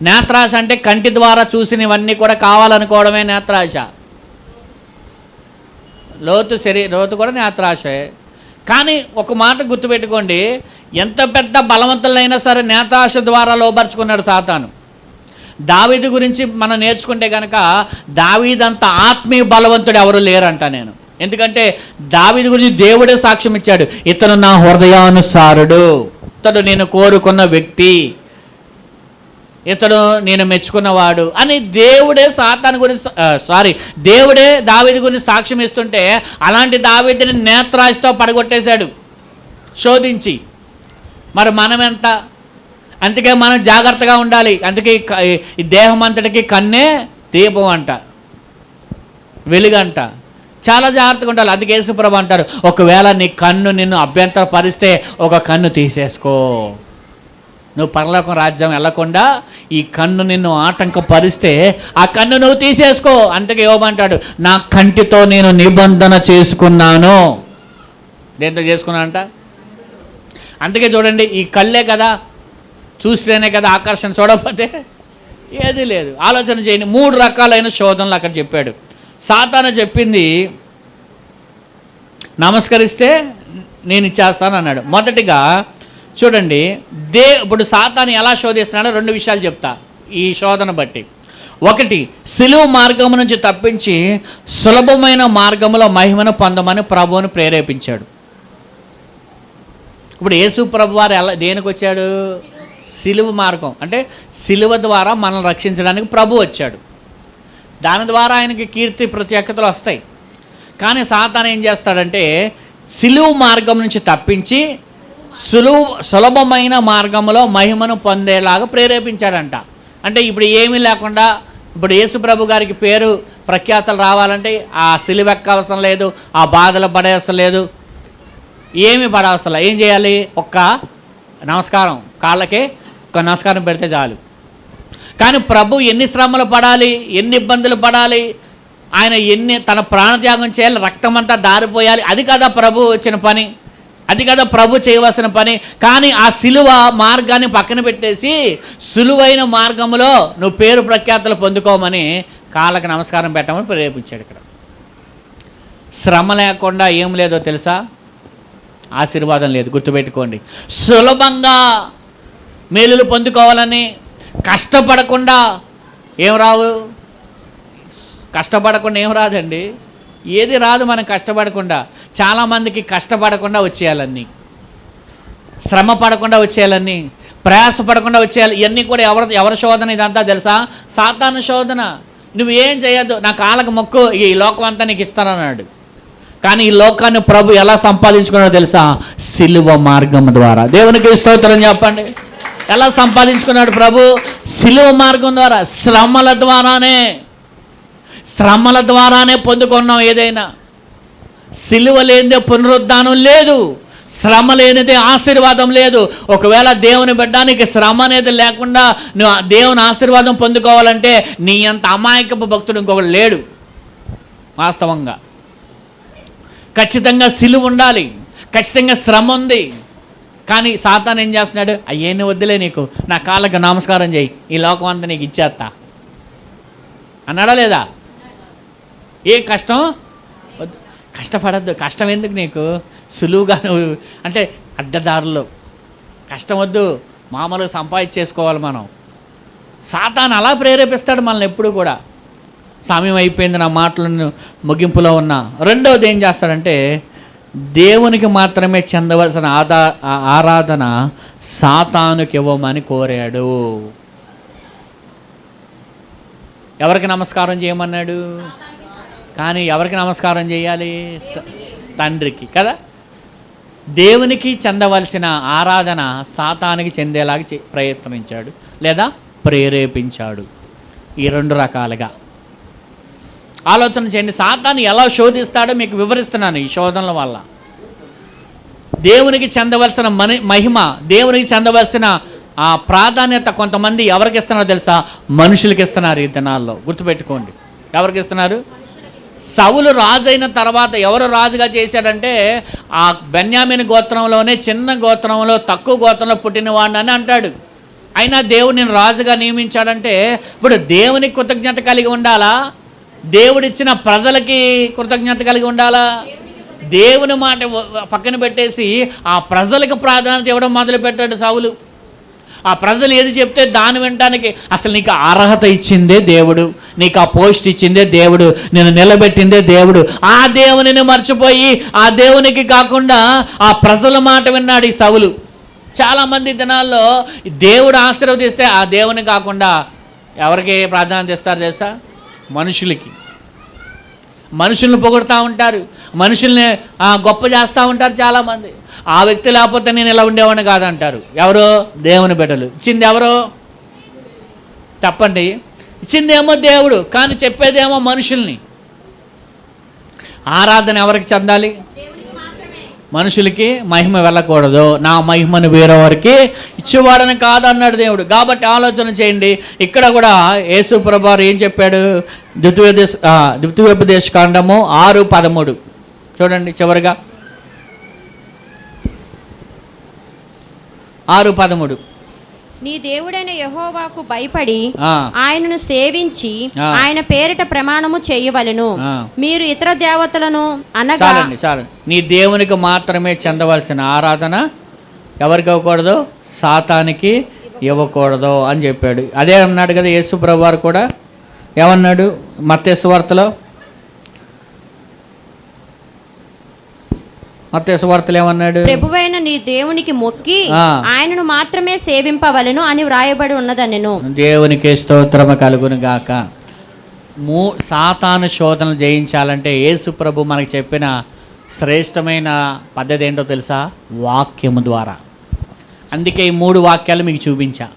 Speaker 2: నేత్రాశ అంటే కంటి ద్వారా చూసినవన్నీ కూడా కావాలనుకోవడమే నేత్రాశ. లోతు కూడా నేత్రాశే. కానీ ఒక మాట గుర్తుపెట్టుకోండి, ఎంత పెద్ద బలవంతులైనా సరే నేత్రాశ ద్వారా లోబర్చుకున్నాడు సాతాను. దావీదు గురించి మనం నేర్చుకుంటే కనుక దావీదంత ఆత్మీయ బలవంతుడు ఎవరు లేరంట నేను. ఎందుకంటే దావీదు గురించి దేవుడే సాక్ష్యం ఇచ్చాడు. ఇతను నా హృదయానుసారుడు, ఇతడు నేను కోరుకున్న వ్యక్తి, ఇతడు నేను మెచ్చుకున్నవాడు అని దేవుడే సాతాను గురించి దేవుడే దావీదు గురించి సాక్ష్యం ఇస్తుంటే అలాంటి దావీదుని నేత్రాశతో పడగొట్టేశాడు శోధించి. మరి మనం ఎంత? అందుకే మనం జాగ్రత్తగా ఉండాలి. అందుకే ఈ దేహం అంతటికి కన్నే దీపం అంట, వెలుగంట. చాలా జాగ్రత్తగా ఉండాలి. అందుకే యేసుప్రభు అంటారు, ఒకవేళ నీ కన్ను నిన్ను అభ్యంతర పరిస్తే ఒక కన్ను తీసేసుకో. నువ్వు పరలోకం రాజ్యం వెళ్ళకుండా ఈ కన్ను నిన్ను ఆటంకపరిస్తే ఆ కన్ను నువ్వు తీసేసుకో. అంతకే యోబంటాడు, నా కంటితో నేను నిబంధన చేసుకున్నాను. దేంతో చేసుకున్నానంట? అందుకే చూడండి, ఈ కళ్ళే కదా, చూస్తేనే కదా ఆకర్షణ, చూడకపోతే ఏది లేదు. ఆలోచన చేయండి. 3 రకాలైన శోధనలు అక్కడ చెప్పాడు. సాతాను చెప్పింది, నమస్కరిస్తే నేను ఇచ్చేస్తాను అన్నాడు. మొదటిగా చూడండి, ఇప్పుడు సాతాను ఎలా శోధిస్తున్నాడో 2 విషయాలు చెప్తా ఈ శోధన బట్టి. ఒకటి, సిలువ మార్గం నుంచి తప్పించి సులభమైన మార్గంలో మహిమను పొందమని ప్రభువును ప్రేరేపించాడు. ఇప్పుడు యేసు ప్రభు వారు దేనికి వచ్చాడు? సిలువ మార్గం అంటే సిలువ ద్వారా మనల్ని రక్షించడానికి ప్రభు వచ్చాడు. దాని ద్వారా ఆయనకి కీర్తి ప్రత్యేకతలు వస్తాయి. కానీ సాతాను ఏం చేస్తాడంటే సిలువ మార్గం నుంచి తప్పించి సులభమైన మార్గంలో మహిమను పొందేలాగా ప్రేరేపించాడంట. అంటే ఇప్పుడు ఏమీ లేకుండా, ఇప్పుడు యేసు ప్రభు గారికి పేరు ప్రఖ్యాతలు రావాలంటే ఆ సిలువ ఎక్కవసరం లేదు, ఆ బాధలు పడేవసరం లేదు, ఏమి పడవసరం. ఏం చేయాలి? ఒక్క నమస్కారం, కాళ్ళకే ఒక నమస్కారం పెడితే చాలు. కానీ ప్రభు ఎన్ని శ్రమలు పడాలి, ఎన్ని ఇబ్బందులు పడాలి, ఆయన తన ప్రాణత్యాగం చేయాలి, రక్తం అంతా దారిపోయాలి. అది కదా ప్రభు వచ్చిన పని, అది కదా ప్రభు చేయవలసిన పని. కానీ ఆ సిలువ మార్గాన్ని పక్కన పెట్టేసి సులువైన మార్గంలో నువ్వు పేరు ప్రఖ్యాతలు పొందుకోమని కాళ్ళకి నమస్కారం పెట్టమని ప్రేరేపించాడు. ఇక్కడ శ్రమ లేకుండా ఏం లేదో తెలుసా? ఆశీర్వాదం లేదు. గుర్తుపెట్టుకోండి. సులభంగా మేలులు పొందుకోవాలని కష్టపడకుండా ఏం రావు? కష్టపడకుండా ఏం రాదండి, ఏది రాదు మనం కష్టపడకుండా. చాలామందికి కష్టపడకుండా వచ్చేయాలన్నీ, శ్రమ పడకుండా వచ్చేయాలన్నీ, ప్రయాసపడకుండా వచ్చేయాలి. ఇవన్నీ కూడా ఎవరి శోధన ఇదంతా తెలుసా? సాతాను శోధన. నువ్వు ఏం చేయొద్దు, నా కాళ్ళకు మొక్కు, ఈ లోకం అంతా నీకు ఇస్తానన్నాడు. కానీ ఈ లోకాన్ని ప్రభు ఎలా సంపాదించుకున్నాడో తెలుసా? సిలువ మార్గం ద్వారా. దేవునికి స్తోత్రం చెప్పండి. ఎలా సంపాదించుకున్నాడు ప్రభు? సిలువ మార్గం ద్వారా. శ్రమల ద్వారానే పొందుకున్నాం ఏదైనా. సిలువ లేనిదే పునరుద్ధానం లేదు, శ్రమ లేనిదే ఆశీర్వాదం లేదు. ఒకవేళ దేవుని బిడ్డానికి శ్రమ అనేది లేకుండా నువ్వు దేవుని ఆశీర్వాదం పొందుకోవాలంటే నీ అంత అమాయకపు భక్తుడు ఇంకొకడు లేడు. వాస్తవంగా ఖచ్చితంగా సిలువ ఉండాలి, ఖచ్చితంగా శ్రమ ఉంది. కానీ సాతాను ఏం చేస్తున్నాడు? అయ్యేని వద్దులే, నీకు నా కాళ్ళకు నమస్కారం చేయి, ఈ లోకం అంతా నీకు ఇచ్చేస్తా అన్నాడా లేదా? ఏ కష్టం వద్దు, కష్టపడద్దు, కష్టం ఎందుకు నీకు, సులువుగా నువ్వు అంటే అడ్డదారులు, కష్టం వద్దు, మామూలుగా సంపాదించేసుకోవాలి మనం. సాతాను అలా ప్రేరేపిస్తాడు మనల్ని ఎప్పుడు కూడా. సమయం అయిపోయింది, నా మాటలను ముగింపులో ఉన్న. రెండవది ఏం చేస్తాడంటే దేవునికి మాత్రమే చెందవలసిన ఆరాధన సాతానుకి ఇవ్వమని కోరాడు. ఎవరికి నమస్కారం చేయమన్నాడు? కానీ ఎవరికి నమస్కారం చేయాలి? తండ్రికి కదా. దేవునికి చెందవలసిన ఆరాధన సాతానికి చెందేలాగా ప్రయత్నించాడు లేదా ప్రేరేపించాడు. ఈ 2 రకాలుగా ఆలోచన చేయండి. సాతాను ఎలా శోధిస్తాడో మీకు వివరిస్తున్నాను. ఈ శోధనల వల్ల దేవునికి చెందవలసిన మహిమ, దేవునికి చెందవలసిన ఆ ప్రాధాన్యత కొంతమంది ఎవరికి ఇస్తున్నారో తెలుసా? మనుషులకి ఇస్తున్నారు ఈ దినాల్లో. గుర్తుపెట్టుకోండి, ఎవరికి ఇస్తున్నారు? సౌలు రాజు అయిన తర్వాత ఎవరు రాజుగా చేశాడంటే ఆ బెన్యామీను గోత్రంలోనే, చిన్న గోత్రంలో, తక్కువ గోత్రంలో పుట్టినవాడిని అని అంటాడు. అయినా దేవుడు నేను రాజుగా నియమించాడంటే ఇప్పుడు దేవునికి కృతజ్ఞత కలిగి ఉండాలా? దేవుడిచ్చిన ప్రజలకి కృతజ్ఞత కలిగి ఉండాలా? దేవుని మాట పక్కన పెట్టేసి ఆ ప్రజలకు ప్రాధాన్యత ఇవ్వడం మొదలుపెట్టాడు సౌలు. ఆ ప్రజలు ఏది చెప్తే దాన్ని వినటానికి, అసలు నీకు అర్హత ఇచ్చిందే దేవుడు, నీకు ఆ పోస్ట్ ఇచ్చిందే దేవుడు, నేను నిలబెట్టిందే దేవుడు. ఆ దేవునిని మర్చిపోయి ఆ దేవునికి కాకుండా ఆ ప్రజల మాట విన్నాడు ఈ సౌలు. చాలామంది దినాల్లో దేవుడు ఆశీర్వదిస్తే ఆ దేవుని కాకుండా ఎవరికి ప్రాధాన్యత ఇస్తారు తెలుసా? మనుషులకి. మనుషుల్ని పొగుడుతూ ఉంటారు, మనుషుల్ని గొప్ప చేస్తూ ఉంటారు చాలామంది. ఆ వ్యక్తి లేకపోతే నేను ఇలా ఉండేవాడిని కాదంటారు. ఎవరో? దేవుని బిడ్డలు. ఇచ్చింది ఎవరో చెప్పండి? ఇచ్చిందేమో దేవుడు, కానీ చెప్పేదేమో మనుషుల్ని. ఆరాధన ఎవరికి చెందాలి? మనుషులకి మహిమ వెళ్ళకూడదు, నా మహిమను వేరేవారికి ఇచ్చేవాడని కాదన్నాడు దేవుడు. కాబట్టి ఆలోచన చేయండి. ఇక్కడ కూడా యేసు ప్రభువారు ఏం చెప్పాడు? ద్వితీయోపదేశ కాండము 6:13 చూడండి చివరిగా. 6:13
Speaker 1: నీ దేవుడైన యెహోవాకు భయపడి
Speaker 2: ఆ.
Speaker 1: ఆయనను సేవించి
Speaker 2: ఆ.
Speaker 1: ఆయన పేరిట ప్రమాణము చేయవలెను.
Speaker 2: ఆ.
Speaker 1: మీరు ఇతర దేవతలను అనగా
Speaker 2: చాలండి. నీ దేవునికి మాత్రమే చెందవలసిన ఆరాధన ఎవరికి ఇవ్వకూడదు? సాతానికి ఇవ్వకూడదు అని చెప్పాడు. అదే అన్నాడు కదా యేసు ప్రభువారు కూడా. ఏమన్నాడు మత్తయి సువార్తలో? మత్తయి సువార్తలో ఏమన్నాడు?
Speaker 1: ప్రభువైన నీ దేవునికి మొక్కి
Speaker 2: ఆ.
Speaker 1: ఆయనను మాత్రమే సేవింపవలెను అని వ్రాయబడి ఉన్నదనెను.
Speaker 2: దేవునికి స్తోత్రము కలుగును గాక. సాతాను శోధనలు జయించాలంటే యేసు ప్రభు మనకు చెప్పిన శ్రేష్టమైన పద్ధతి ఏంటో తెలుసా? వాక్యము ద్వారా. అందుకే ఈ 3 వాక్యాలు మీకు చూపించా.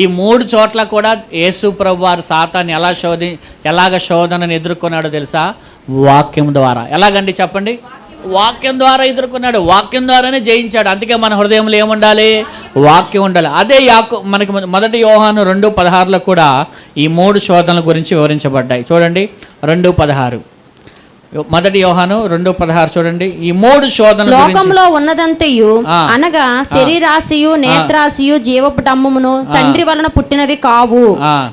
Speaker 2: ఈ 3 చోట్ల కూడా యేసు ప్రభు వారు సాతాన్ని ఎలాగ శోధనను ఎదుర్కొన్నాడో తెలుసా? వాక్యం ద్వారా. ఎలాగండి చెప్పండి? వాక్యం ద్వారా ఎదుర్కొన్నాడు, వాక్యం ద్వారానే జయించాడు. అందుకే మన హృదయంలో ఏముండాలి? వాక్యం ఉండాలి. అదే మనకి మొదటి యోహాను 2:16 కూడా ఈ 3 శోధనల గురించి వివరించబడ్డాయి. చూడండి 2:16. మొదటి యోహాను 2:16 చూడండి. ఈ 3 శోధనలు
Speaker 1: లోకంలో ఉన్నదంతయు అనగా శరీరాశియు నేత్రాశియు జీవపు డమ్మును తండ్రి వలన పుట్టినవి కావు,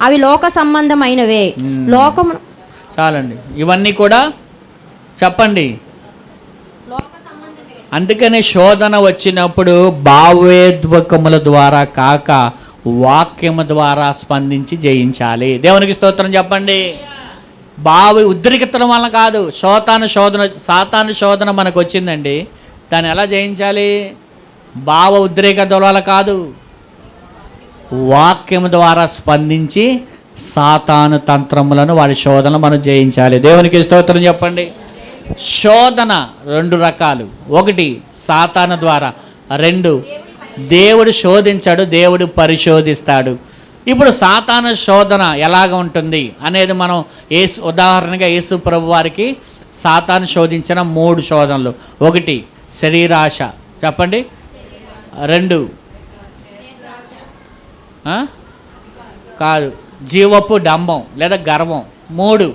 Speaker 1: అవి లోక సంబంధమైనవే. లోకము
Speaker 2: చాలండి. ఇవన్నీ కూడా చెప్పండి. అందుకనే శోధన వచ్చినప్పుడు భావోద్వేగముల ద్వారా కాక వాక్యము ద్వారా స్పందించి జయించాలి. దేవునికి స్తోత్రం చెప్పండి. ఉద్రిక్తడం వల్ల కాదు. సాతాను శోధన మనకు వచ్చిందండి, దాన్ని ఎలా జయించాలి? భావ ఉద్రేకతల వల్ల కాదు, వాక్యము ద్వారా స్పందించి సాతాను తంత్రములను వాడి శోధనలు మనం జయించాలి. దేవునికి స్తోత్రం చెప్పండి. శోధన 2 రకాలు. 1 సాతాను ద్వారా, 2 దేవుడు శోధించాడు, దేవుడు పరిశోధిస్తాడు. ఇప్పుడు సాతాను శోధన ఎలాగ ఉంటుంది అనేది మనం ఉదాహరణగా యేసు ప్రభు వారికి సాతాను శోధించిన 3 శోధనలు. 1 శరీరాశ చెప్పండి, 2 కాదు జీవపు డంబం లేదా గర్వం, 3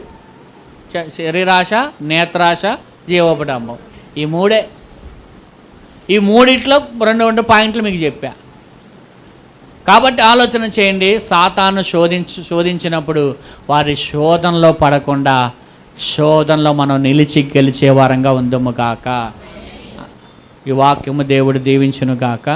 Speaker 2: శరీరాశ, నేత్రాశ, జీవపు డంబం. ఈ 3. ఈ 3 2 పాయింట్లు మీకు చెప్పా. కాబట్టి ఆలోచన చేయండి. సాతాను శోధించినప్పుడు వారి శోధనలో పడకుండా శోధనలో మనం నిలిచి గెలిచే వారంగా ఉందము గాక. ఈ వాక్యము దేవుడు దీవించును గాక.